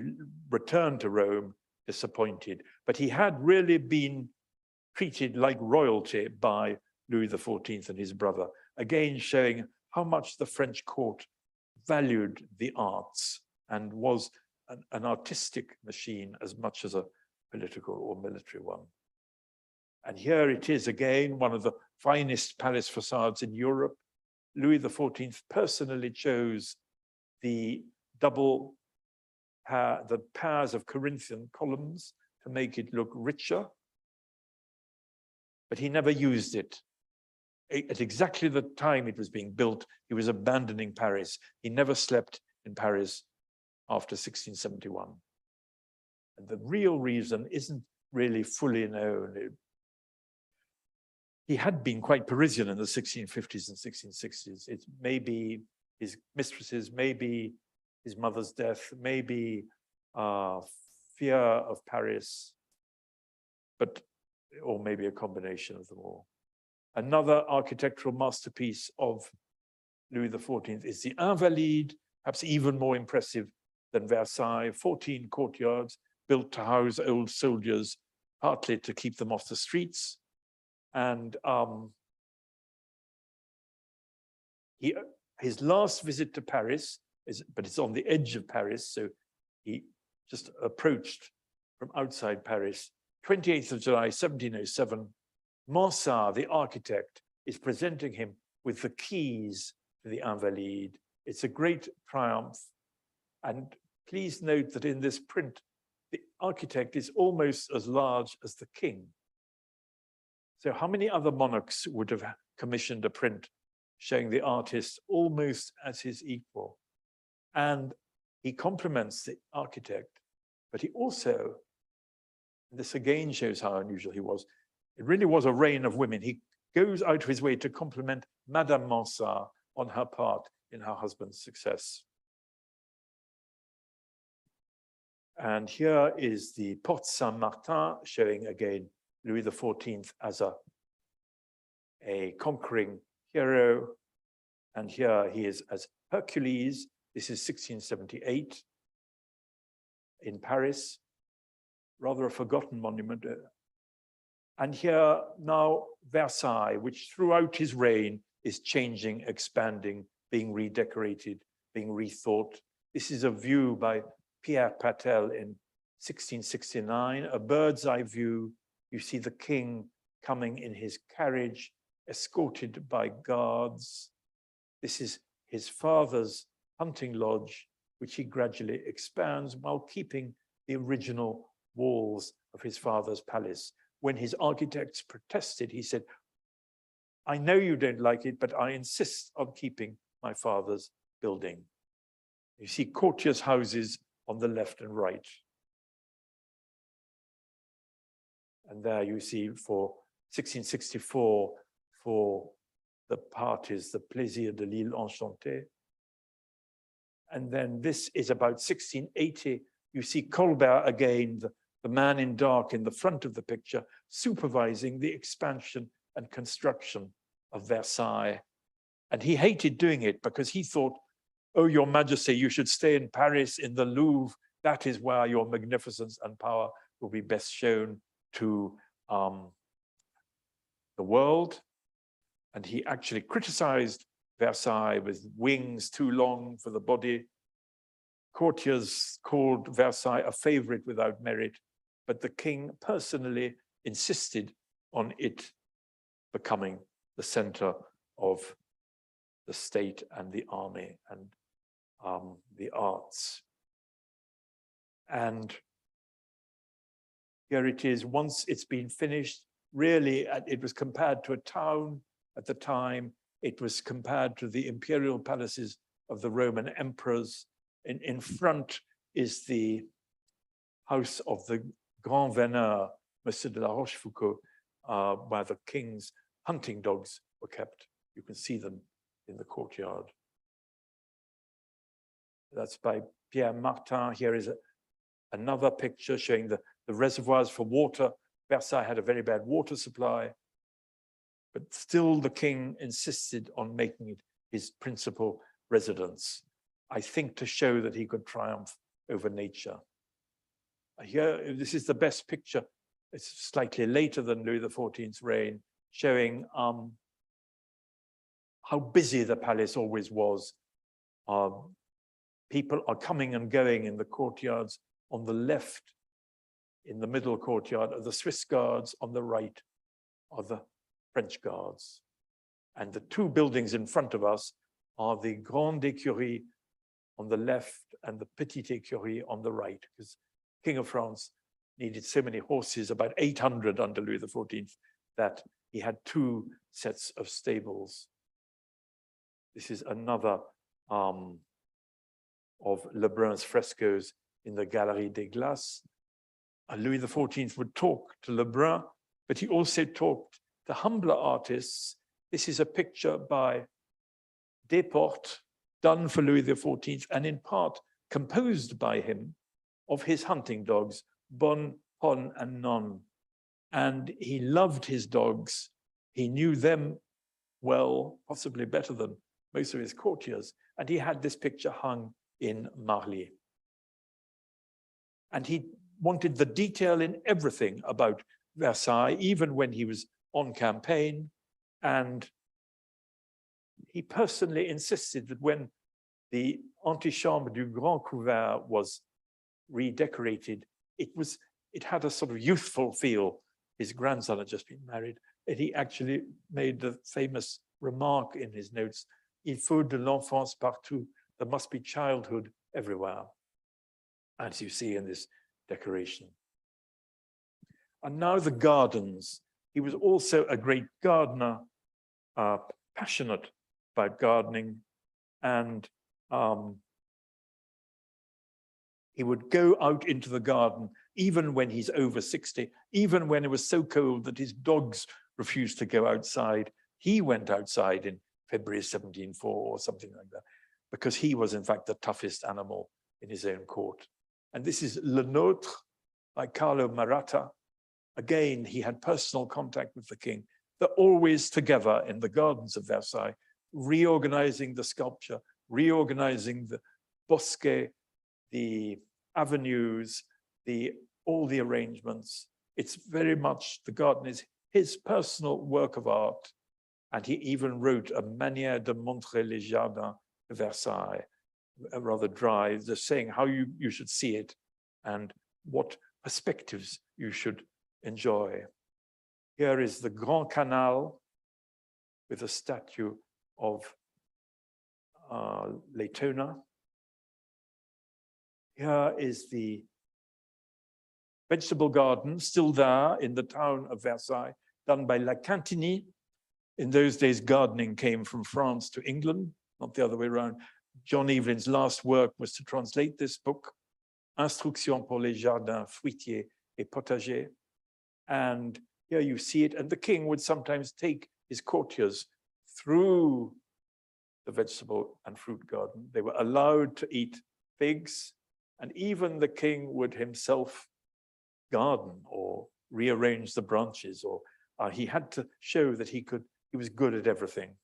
returned to Rome disappointed. But he had really been treated like royalty by Louis XIV and his brother, again showing how much the French court valued the arts and was an artistic machine as much as a political or military one. And here it is again, one of the finest palace facades in Europe. Louis XIV personally chose the the pairs of Corinthian columns to make it look richer, but he never used it. At exactly the time it was being built, he was abandoning Paris. He never slept in Paris after 1671. And the real reason isn't really fully known. He had been quite Parisian in the 1650s and 1660s. It may be his mistresses, maybe his mother's death, maybe fear of Paris, or maybe a combination of them all. Another architectural masterpiece of Louis XIV is the Invalides, perhaps even more impressive than Versailles. 14 courtyards built to house old soldiers, partly to keep them off the streets. And his last visit to Paris but it's on the edge of Paris, so he just approached from outside Paris. 28th of July, 1707, Mansel, the architect, is presenting him with the keys to the Invalides. It's a great triumph. And please note that in this print, the architect is almost as large as the king. So how many other monarchs would have commissioned a print showing the artist almost as his equal? And he compliments the architect, but he also, this again shows how unusual he was. It really was a reign of women. He goes out of his way to compliment Madame Mansel on her part in her husband's success. And here is the Porte Saint-Martin, showing again Louis XIV as a conquering hero. And here he is as Hercules. This is 1678 in Paris, rather a forgotten monument. And here now Versailles, which throughout his reign is changing, expanding, being redecorated, being rethought. This is a view by Pierre Patel in 1669, a bird's eye view. You see the king coming in his carriage, escorted by guards. This is his father's hunting lodge, which he gradually expands while keeping the original walls of his father's palace. When his architects protested, he said, I know you don't like it, but I insist on keeping my father's building. You see courtiers' houses on the left and right. And there you see for 1664, for the parties, the Plaisir de l'Île Enchantée. And then this is about 1680. You see Colbert again, the man in dark in the front of the picture, supervising the expansion and construction of Versailles. And he hated doing it because he thought, oh, Your Majesty, you should stay in Paris, in the Louvre. That is where your magnificence and power will be best shown to the world. And he actually criticized Versailles with wings too long for the body. Courtiers called Versailles a favorite without merit, but the king personally insisted on it becoming the center of the state and the army and the arts. And here it is, once it's been finished, really it was compared to a town at the time. It was compared to the imperial palaces of the Roman emperors. In front is the house of the Grand Veneur, Monsieur de la Rochefoucauld, where the king's hunting dogs were kept. You can see them in the courtyard. That's by Pierre Martin. Here is another picture showing the reservoirs for water. Versailles had a very bad water supply, but still the king insisted on making it his principal residence, I think to show that he could triumph over nature. Here, this is the best picture. It's slightly later than Louis XIV's reign, showing how busy the palace always was. People are coming and going in the courtyards. On the left, in the middle courtyard, are the Swiss guards. On the right are the French Guards. And the two buildings in front of us are the Grande Écurie on the left and the Petite Écurie on the right, because King of France needed so many horses, about 800 under Louis XIV, that he had two sets of stables. This is another of Lebrun's frescoes in the Galerie des Glaces. Louis XIV would talk to Lebrun, but he also talked to humbler artists. This is a picture by Desportes, done for Louis XIV, and in part composed by him, of his hunting dogs, Bon, Pon, and Non. And he loved his dogs. He knew them well, possibly better than most of his courtiers. And he had this picture hung in Marly. And he wanted the detail in everything about Versailles, even when he was on campaign. And he personally insisted that when the Antichambre du Grand Couvert was redecorated, it had a sort of youthful feel. His grandson had just been married, and he actually made the famous remark in his notes, "Il faut de l'enfance partout." There must be childhood everywhere, as you see in this decoration. And now the gardens. He was also a great gardener, passionate about gardening, and he would go out into the garden even when he's over 60, even when it was so cold that his dogs refused to go outside. He went outside in February 1704 or something like that, because he was in fact the toughest animal in his own court. And this is Le Nôtre by Carlo Maratta. Again, he had personal contact with the king. They're always together in the gardens of Versailles, reorganizing the sculpture, reorganizing the bosquet, the avenues, all the arrangements. It's very much, the garden is his personal work of art. And he even wrote a Manière de montrer les jardins de Versailles, rather dry, just saying how you should see it and what perspectives you should enjoy. Here is the Grand Canal with a statue of Latona. Here is the vegetable garden, still there in the town of Versailles, done by La Cantigny. In those days, gardening came from France to England, not the other way around. John Evelyn's last work was to translate this book, Instructions pour les jardins fruitiers et potagers. And here you see it. And the king would sometimes take his courtiers through the vegetable and fruit garden. They were allowed to eat figs, and even the king would himself garden or rearrange the branches, or he had to show that he was good at everything.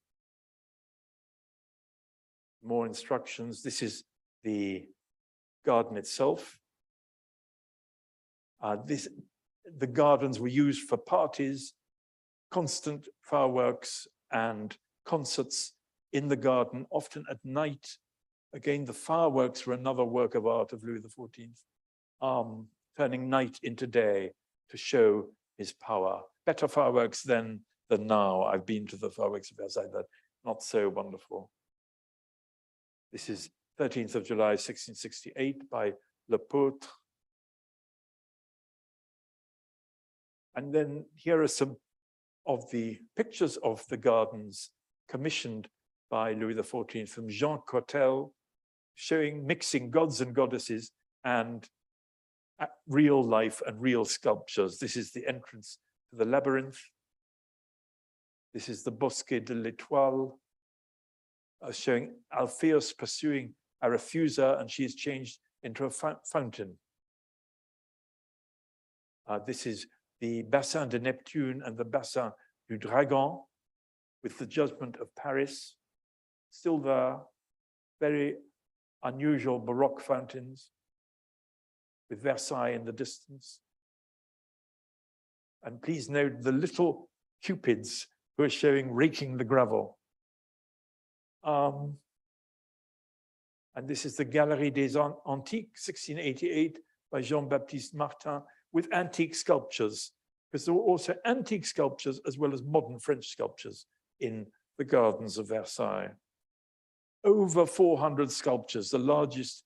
More instructions. This is the garden itself. The gardens were used for parties, constant fireworks and concerts in the garden, often at night. Again, the fireworks were another work of art of Louis XIV, turning night into day to show his power. Better fireworks than now. I've been to the fireworks of Versailles, they're not so wonderful. This is 13th of July, 1668 by Lepôtre. And then here are some of the pictures of the gardens commissioned by Louis XIV from Jean Cottel, mixing gods and goddesses and real life and real sculptures. This is the entrance to the labyrinth. This is the Bosquet de l'Étoile, showing Alpheus pursuing Arethusa, and she is changed into a fountain. This is the Bassin de Neptune and the Bassin du Dragon, with the Judgment of Paris, still there, very unusual Baroque fountains, with Versailles in the distance. And please note the little cupids who are showing raking the gravel. And this is the Galerie des Antiques, 1688, by Jean-Baptiste Martin, with antique sculptures. because there were also antique sculptures as well as modern French sculptures in the gardens of Versailles. Over 400 sculptures, the largest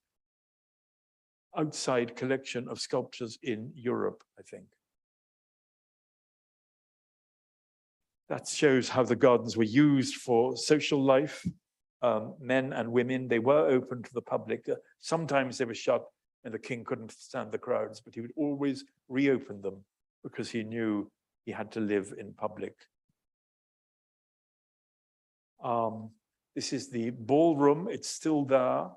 outside collection of sculptures in Europe, I think. That shows how the gardens were used for social life, men and women. They were open to the public. Sometimes they were shut and the king couldn't stand the crowds, but he would always reopen them because he knew he had to live in public. This is the ballroom. It's still there,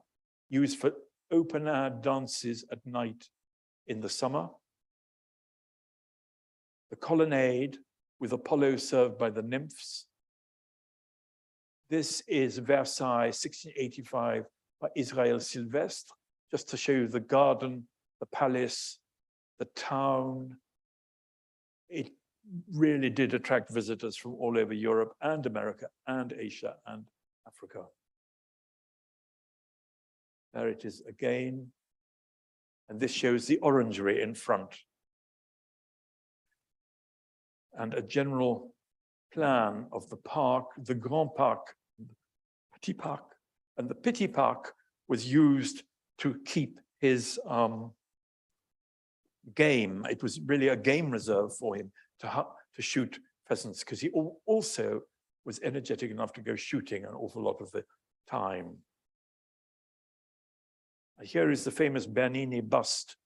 used for open air dances at night in the summer. The colonnade with Apollo served by the nymphs. This is Versailles, 1685, by Israel Silvestre, just to show you the garden, the palace, the town. It really did attract visitors from all over Europe and America and Asia and Africa. There it is again. And this shows the orangery in front. And a general plan of the park, the Grand Parc, Petit Parc. And the Petit Parc was used to keep his game. It was really a game reserve for him to shoot pheasants, because he also was energetic enough to go shooting an awful lot of the time. Here is the famous Bernini bust,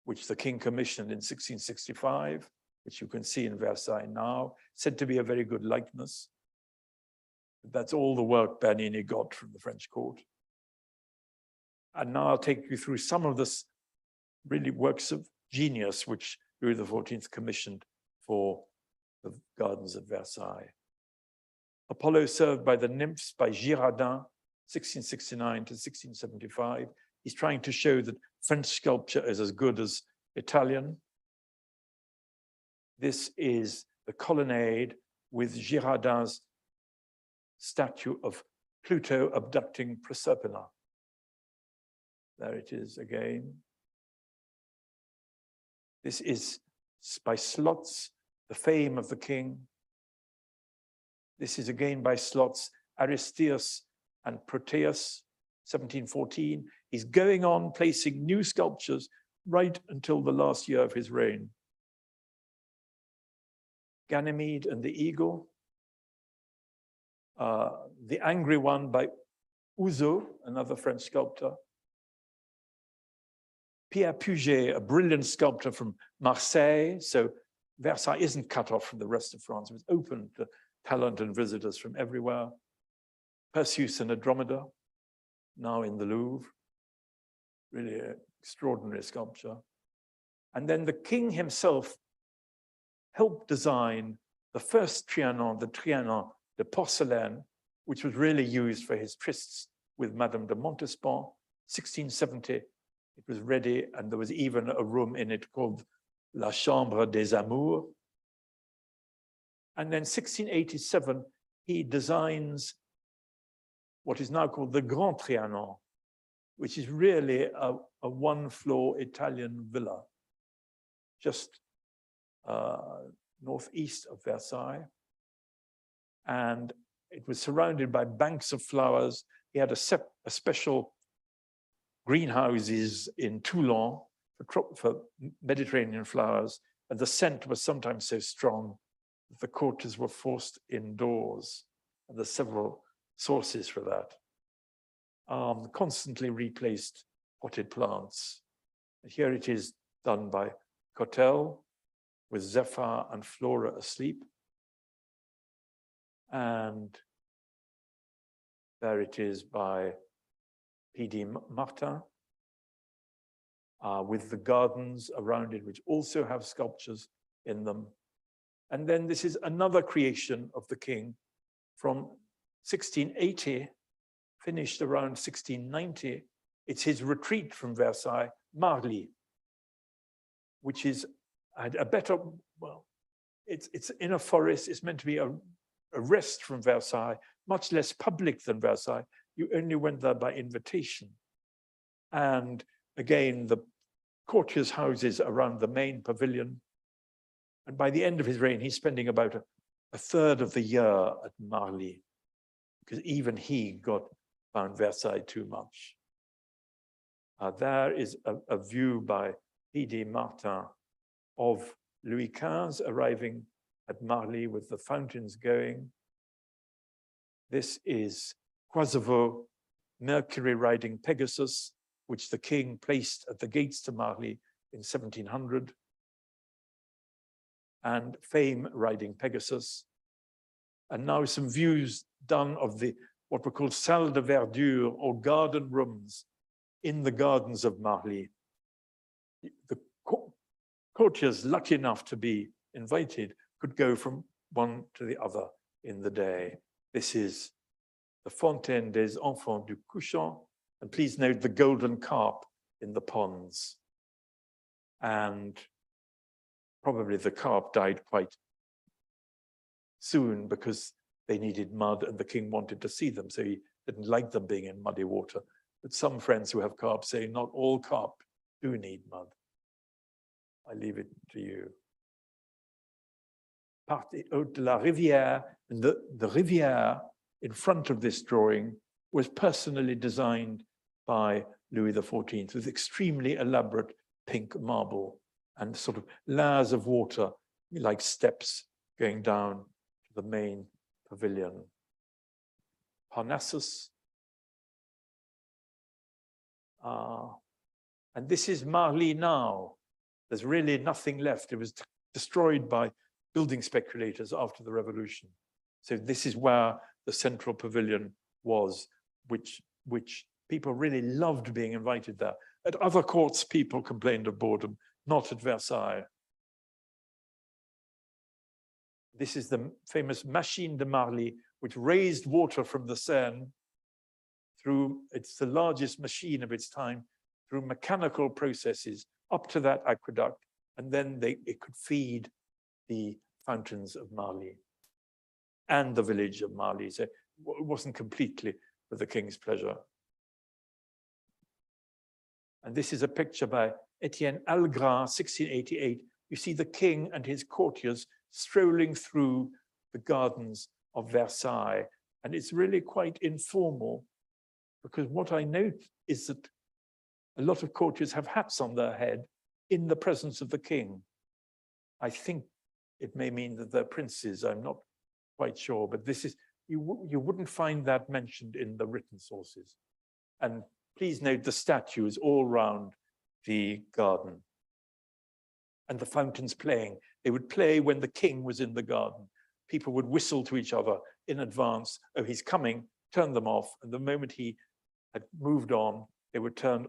which the king commissioned in 1665, which you can see in Versailles now, said to be a very good likeness. That's all the work Bernini got from the French court. And now I'll take you through some of this really works of genius, which Louis XIV commissioned for the gardens at Versailles. Apollo served by the nymphs by Girardin, 1669 to 1675. He's trying to show that French sculpture is as good as Italian. This is the colonnade with Girardin's statue of Pluto abducting Proserpina. There it is again. This is by Slots, the fame of the king. This is again by Slots, Aristeas and Proteus, 1714. He's going on placing new sculptures right until the last year of his reign. Ganymede and the eagle. The angry one by Ouzeau, another French sculptor. Pierre Puget, a brilliant sculptor from Marseille. So Versailles isn't cut off from the rest of France. It was open to talent and visitors from everywhere. Perseus and Andromeda, now in the Louvre. Really an extraordinary sculpture. And then the king himself helped design the first Trianon, the Trianon de porcelain, which was really used for his trysts with Madame de Montespan, 1670. It was ready, and there was even a room in it called La Chambre des Amours. And then 1687, he designs what is now called the Grand Trianon, which is really a one-floor Italian villa, just northeast of Versailles. And it was surrounded by banks of flowers. He had a special greenhouses in Toulon for Mediterranean flowers, and the scent was sometimes so strong that the courtiers were forced indoors. And there's several sources for that. Constantly replaced potted plants. And here it is done by Cotel with Zephyr and Flora asleep. And there it is by P.D. Martin, with the gardens around it, which also have sculptures in them. And then this is another creation of the king from 1680, finished around 1690. It's his retreat from Versailles, Marly, which is a better, well, it's in a forest. It's meant to be a rest from Versailles, much less public than Versailles. You only went there by invitation. And again, the courtiers' houses around the main pavilion, And by the end of his reign, he's spending about a third of the year at Marly, because even he found Versailles too much. There is a view by P.D. Martin of Louis XV arriving at Marly with the fountains going. This is Croisevaux, Mercury riding Pegasus, which the king placed at the gates to Marly in 1700. And Fame riding Pegasus. And now some views done of what were called salles de verdure, or garden rooms in the gardens of Marly. The courtiers lucky enough to be invited could go from one to the other in the day. This is the Fontaine des Enfants du Couchant, and please note the golden carp in the ponds. And probably the carp died quite soon because they needed mud and the king wanted to see them, so he didn't like them being in muddy water. But some friends who have carp say not all carp do need mud. I leave it to you. Partie haute de la rivière, and the rivière in front of this drawing was personally designed by Louis XIV with extremely elaborate pink marble and sort of layers of water like steps going down to the main pavilion. Parnassus. And this is Marly now. There's really nothing left. It was destroyed by building speculators after the revolution. So this is where the central pavilion was, which people really loved being invited there. At other courts, people complained of boredom, not at Versailles. This is the famous Machine de Marly, which raised water from the Seine through, it's the largest machine of its time, through mechanical processes up to that aqueduct, and then it could feed the fountains of Marly and the village of Marly. So it wasn't completely for the king's pleasure. And this is a picture by Etienne Algras, 1688. You see the king and his courtiers strolling through the gardens of Versailles. And it's really quite informal, because what I note is that a lot of courtiers have hats on their head in the presence of the king. I think it may mean that they're princes, I'm not quite sure, but this is, you wouldn't find that mentioned in the written sources. And please note the statues all round the garden. And the fountains playing. They would play when the king was in the garden. People would whistle to each other in advance, oh, he's coming, turn them off. And the moment he had moved on, they would turn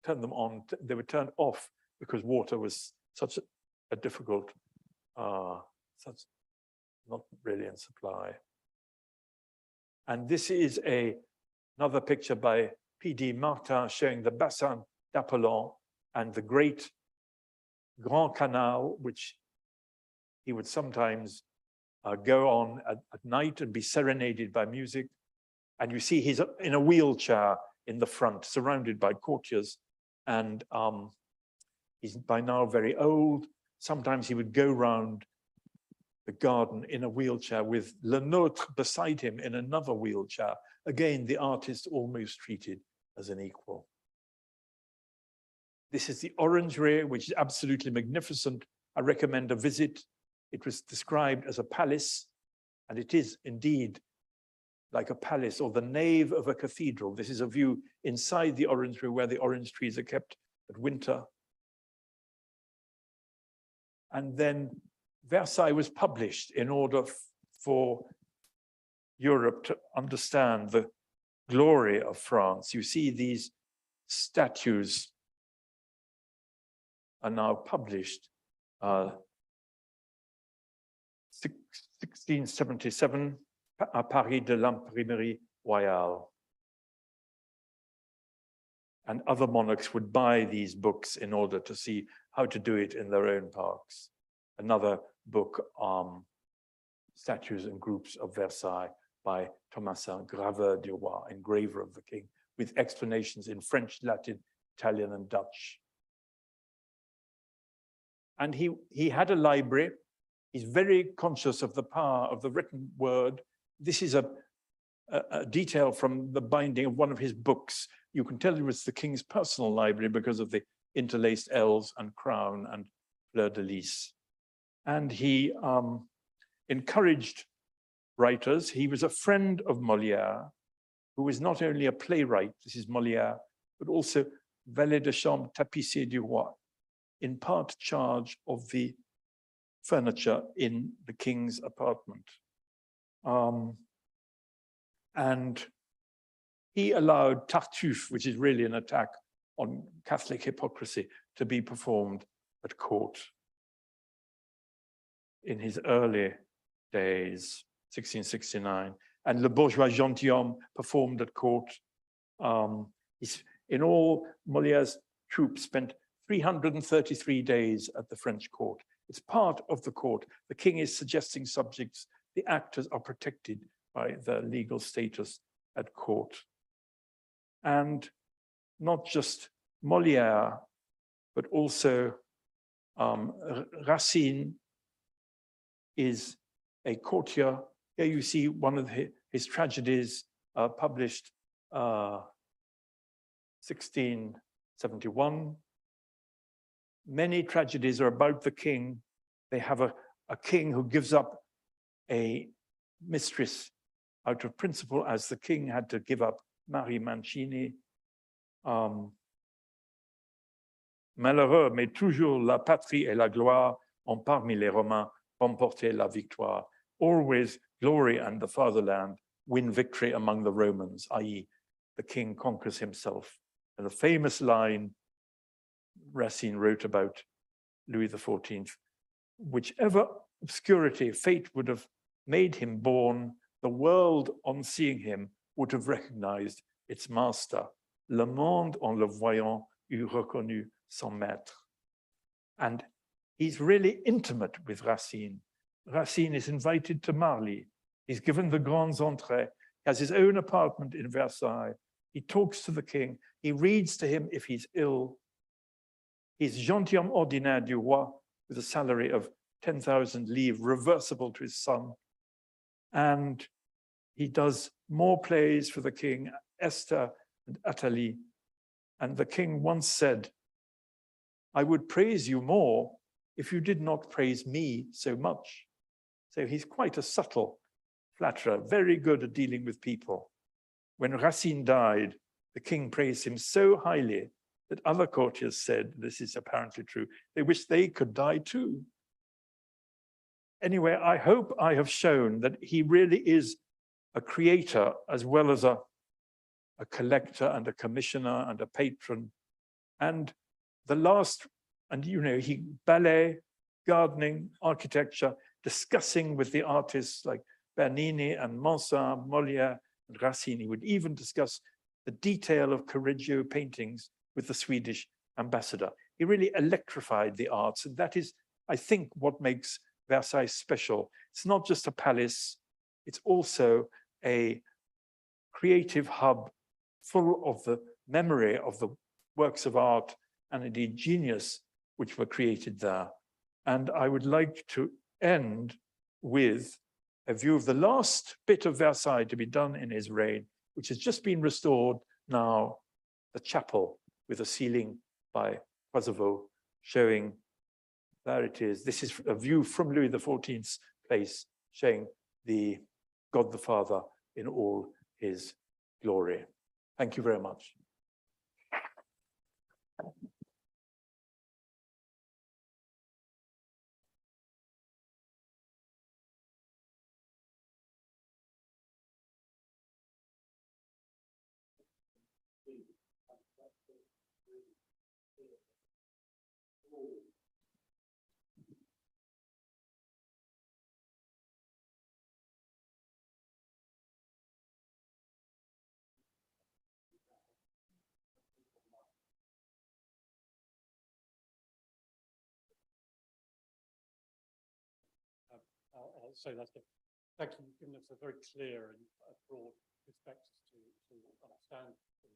them on, they were turned off because water was such a difficult, such not really in supply. And this is another picture by P.D. Martin showing the Bassin d'Apollon and the great Grand Canal, which he would sometimes go on at night and be serenaded by music. And you see he's in a wheelchair in the front, surrounded by courtiers. And he's by now very old. Sometimes he would go round the garden in a wheelchair with Le Nôtre beside him in another wheelchair. Again, the artist almost treated as an equal. This is the orangery, which is absolutely magnificent. I recommend a visit. It was described as a palace, and it is indeed like a palace or the nave of a cathedral. This is a view inside the orangery where the orange trees are kept at winter. And then Versailles was published in order for Europe to understand the glory of France. You see these statues are now published. 1677, à Paris de l'Imprimerie Royale. And other monarchs would buy these books in order to see how to do it in their own parks. Another book, Statues and Groups of Versailles by Thomasin, Graveur du Roi, engraver of the king, with explanations in French, Latin, Italian, and Dutch. And he had a library. He's very conscious of the power of the written word. This is a detail from the binding of one of his books. You can tell it was the king's personal library because of the interlaced L's and crown and fleur-de-lis. And he encouraged writers. He was a friend of Molière, who was not only a playwright, this is Molière, but also valet de chambre tapissier du roi, in part charge of the furniture in the king's apartment. And he allowed Tartuffe, which is really an attack on Catholic hypocrisy, to be performed at court in his early days, 1669. And Le Bourgeois Gentilhomme performed at court. In all, Molière's troops spent 333 days at the French court. It's part of the court. The king is suggesting subjects. The actors are protected by their legal status at court. And not just Molière, but also Racine is a courtier. Here you see one of his tragedies published 1671. Many tragedies are about the king. They have a king who gives up a mistress out of principle, as the king had to give up Marie Mancini. Malheureux, mais toujours la patrie et la gloire ont parmi les Romains remporté la victoire. Always glory and the fatherland win victory among the Romans, i.e. the king conquers himself. And the famous line Racine wrote about Louis XIV, whichever obscurity fate would have made him born, the world on seeing him would have recognized its master. Le monde en le voyant eût reconnu son maître. And he's really intimate with Racine. Racine is invited to Marly. He's given the grands entrées. He has his own apartment in Versailles. He talks to the king. He reads to him if he's ill. He's gentilhomme ordinaire du roi with a salary of 10,000 livres, reversible to his son. And he does more plays for the king, Esther and Athalie. And the king once said, I would praise you more if you did not praise me so much. So he's quite a subtle flatterer, very good at dealing with people. When Racine died, the king praised him so highly that other courtiers said, this is apparently true, they wish they could die too. Anyway, I hope I have shown that he really is a creator as well as a collector and a commissioner and a patron. And the last, and you know, he ballet, gardening, architecture, discussing with the artists like Bernini and Mansel, Molière and Racine. He would even discuss the detail of Correggio paintings with the Swedish ambassador. He really electrified the arts, and that is, I think, what makes Versailles special. It's not just a palace, it's also a creative hub full of the memory of the works of art and indeed genius which were created there. And I would like to end with a view of the last bit of Versailles to be done in his reign, which has just been restored now, the chapel with a ceiling by Poisevaux showing, there it is. This is a view from Louis XIV's place showing the God the Father in all his glory. Thank you very much. I'll say that's good. Thank you. You've given us a very clear and broad perspective to understand the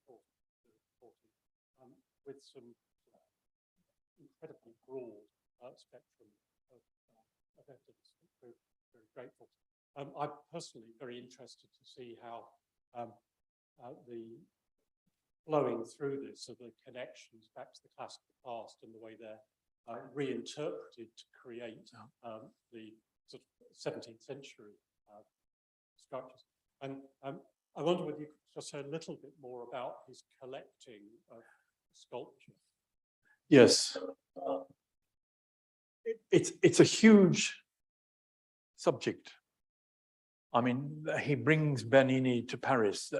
course of the 40, with some incredibly broad spectrum of evidence. Very, very grateful. I'm personally very interested to see how the flowing through this of the connections back to the classical past and the way they're reinterpreted to create the sort of 17th century structures. And I wonder whether you could just say a little bit more about his collecting of sculpture. Yes. It's a huge subject. I mean, he brings Bernini to Paris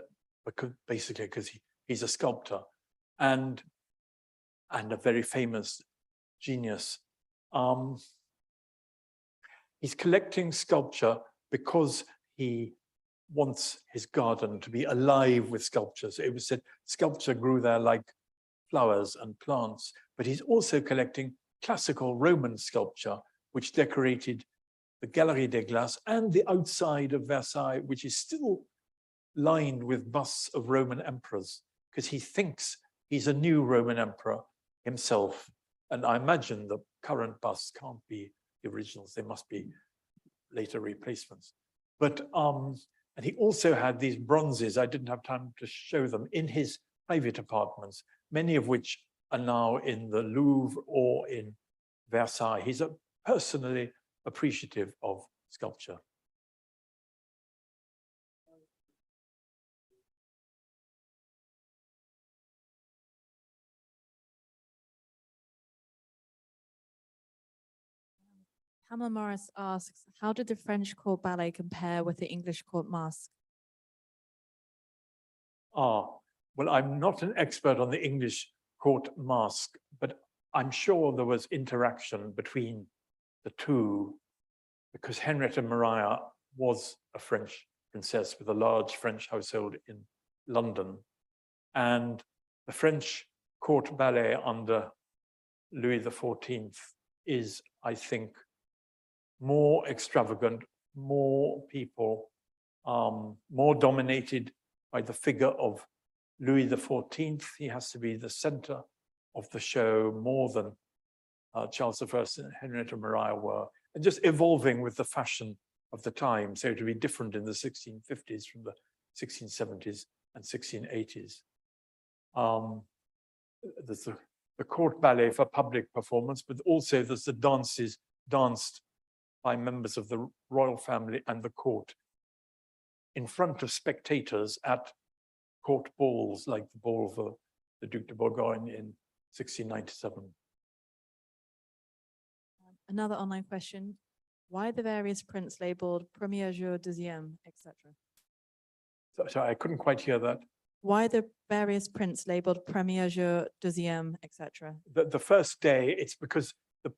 because he's a sculptor and a very famous genius. He's collecting sculpture because he wants his garden to be alive with sculptures. It was said sculpture grew there like flowers and plants, but he's also collecting classical Roman sculpture, which decorated the Galerie des Glaces and the outside of Versailles, which is still lined with busts of Roman emperors, because he thinks he's a new Roman emperor himself. And I imagine the current busts can't be the originals, they must be later replacements. But and he also had these bronzes, I didn't have time to show them, in his private apartments, many of which are now in the Louvre or in Versailles. He's personally appreciative of sculpture. Pamela Morris asks, how did the French court ballet compare with the English court masque? Well, I'm not an expert on the English court masque, but I'm sure there was interaction between the two, because Henrietta Maria was a French princess with a large French household in London. And the French court ballet under Louis XIV is, I think, more extravagant, more people, more dominated by the figure of Louis XIV. He has to be the center of the show more than Charles I and Henrietta Maria were, and just evolving with the fashion of the time. So to be different in the 1650s from the 1670s and 1680s. There's the court ballet for public performance, but also there's the dances danced by members of the royal family and the court in front of spectators at court balls, like the ball for the Duc de Bourgogne in 1697. Another online question. Why the various prints labeled premier jour, deuxième, etc.? Sorry, I couldn't quite hear that. Why the various prints labeled premier jour, deuxième, etc.? The first day, it's because the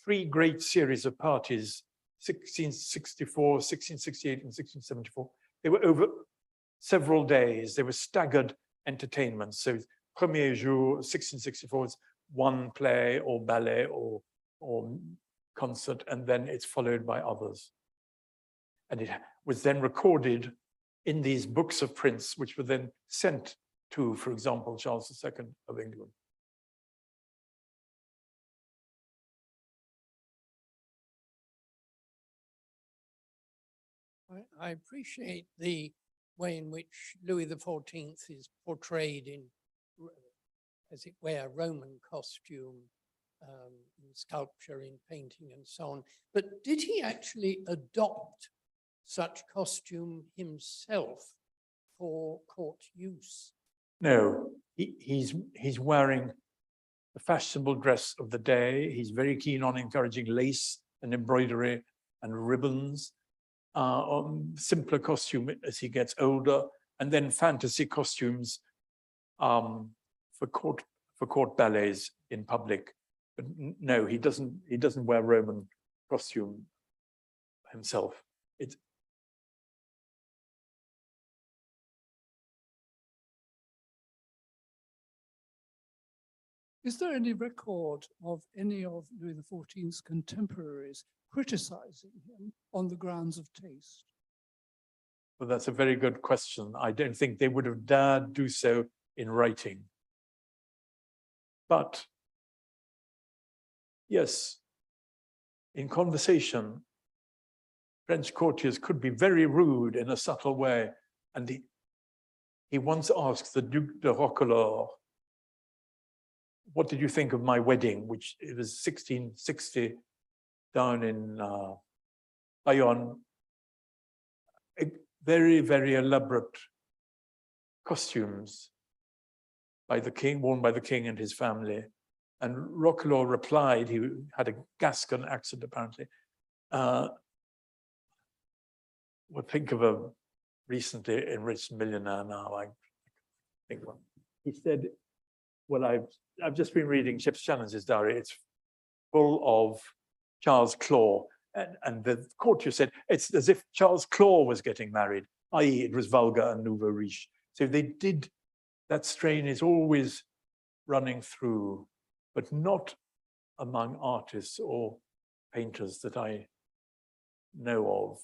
three great series of parties, 1664, 1668, and 1674, they were over several days. They were staggered entertainments. So premier jour, 1664 is one play or ballet or concert, and then it's followed by others. And it was then recorded in these books of prints, which were then sent to, for example, Charles II of England. I appreciate the way in which Louis XIV is portrayed in, as it were, Roman costume, in sculpture, in painting, and so on. But did he actually adopt such costume himself for court use? No, he's wearing the fashionable dress of the day. He's very keen on encouraging lace and embroidery and ribbons. Simpler costume as he gets older, and then fantasy costumes for court ballets in public. But no, he doesn't wear Roman costume himself. Is there any record of any of Louis XIV's contemporaries criticizing him on the grounds of taste? Well, that's a very good question. I don't think they would have dared do so in writing. But yes, in conversation, French courtiers could be very rude in a subtle way. And he once asked the Duc de Roquelaure, what did you think of my wedding, which it was 1660 down in Bayonne. Very, very elaborate costumes by the king, worn by the king and his family. And Roquelaure replied, he had a Gascon accent apparently, well, think of a recently enriched millionaire now, I think one. He said, well, I've just been reading Chips Shannon's diary. It's full of Charles Claw. And the courtier said, it's as if Charles Claw was getting married, i.e. it was vulgar and nouveau riche. So they did, that strain is always running through, but not among artists or painters that I know of.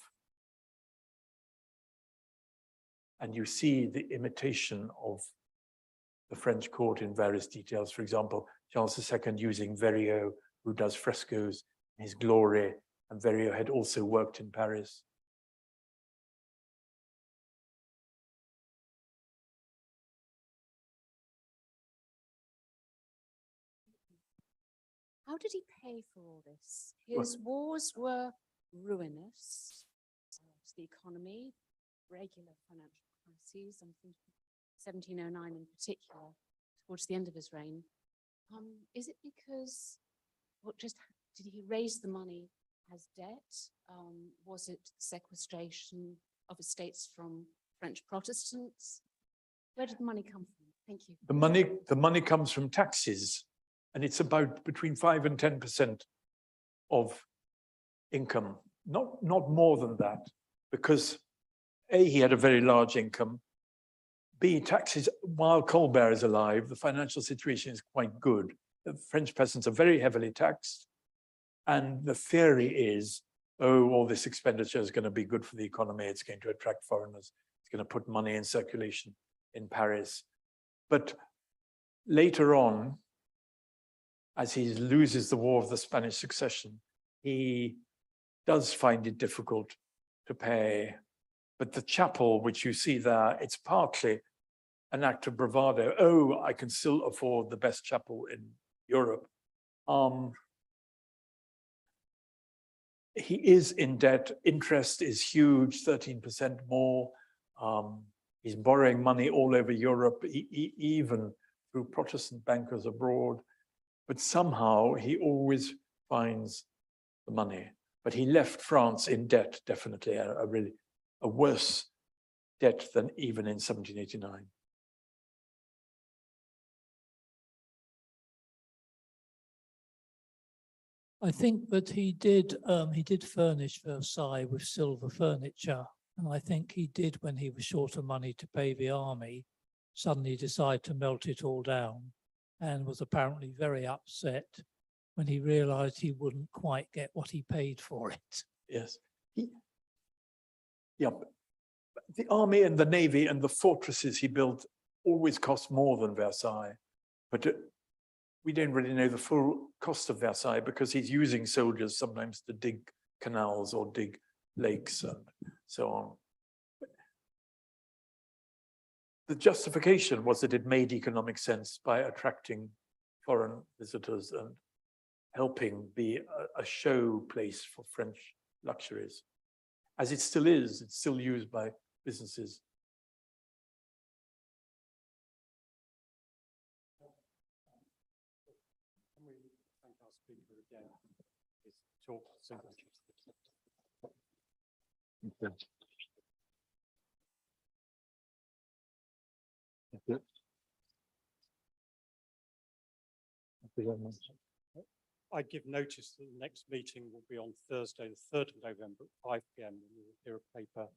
And you see the imitation of the French court in various details. For example, Charles II using Verriot, who does frescoes in his glory, and Verriot had also worked in Paris. How did he pay for all this? His wars were ruinous to the economy, regular financial crises, I'm thinking 1709 in particular, towards the end of his reign. Is it because, did he raise the money as debt? Was it sequestration of estates from French Protestants? Where did the money come from? Thank you. The money comes from taxes, and it's about between 5 and 10% of income, not more than that, because A, he had a very large income. B, taxes, while Colbert is alive, the financial situation is quite good. The French peasants are very heavily taxed. And the theory is, oh, all this expenditure is going to be good for the economy. It's going to attract foreigners. It's going to put money in circulation in Paris. But later on, as he loses the War of the Spanish Succession, he does find it difficult to pay. But the chapel, which you see there, it's partly an act of bravado. Oh, I can still afford the best chapel in Europe. He is in debt. Interest is huge, 13% more. He's borrowing money all over Europe, even through Protestant bankers abroad. But somehow he always finds the money. But he left France in debt, definitely, a worse debt than even in 1789. I think that he did furnish Versailles with silver furniture. And I think he did, when he was short of money to pay the army, suddenly decide to melt it all down, and was apparently very upset when he realized he wouldn't quite get what he paid for it. Yes. Yeah. The army and the navy and the fortresses he built always cost more than Versailles. But we don't really know the full cost of Versailles because he's using soldiers sometimes to dig canals or dig lakes and so on. The justification was that it made economic sense by attracting foreign visitors and helping be a show place for French luxuries. As it still is, it's still used by businesses. Can we thank our speaker again? His talk so much. I give notice that the next meeting will be on Thursday, the 3rd of November at 5 p.m. when we will hear a paper,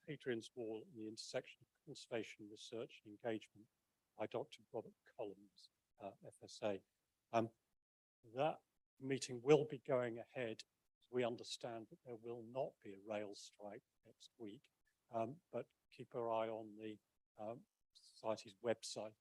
Hadrian's Wall and the Intersection of Conservation, Research and Engagement by Dr. Robert Collins, FSA. That meeting will be going ahead. We understand that there will not be a rail strike next week, but keep our eye on the Society's website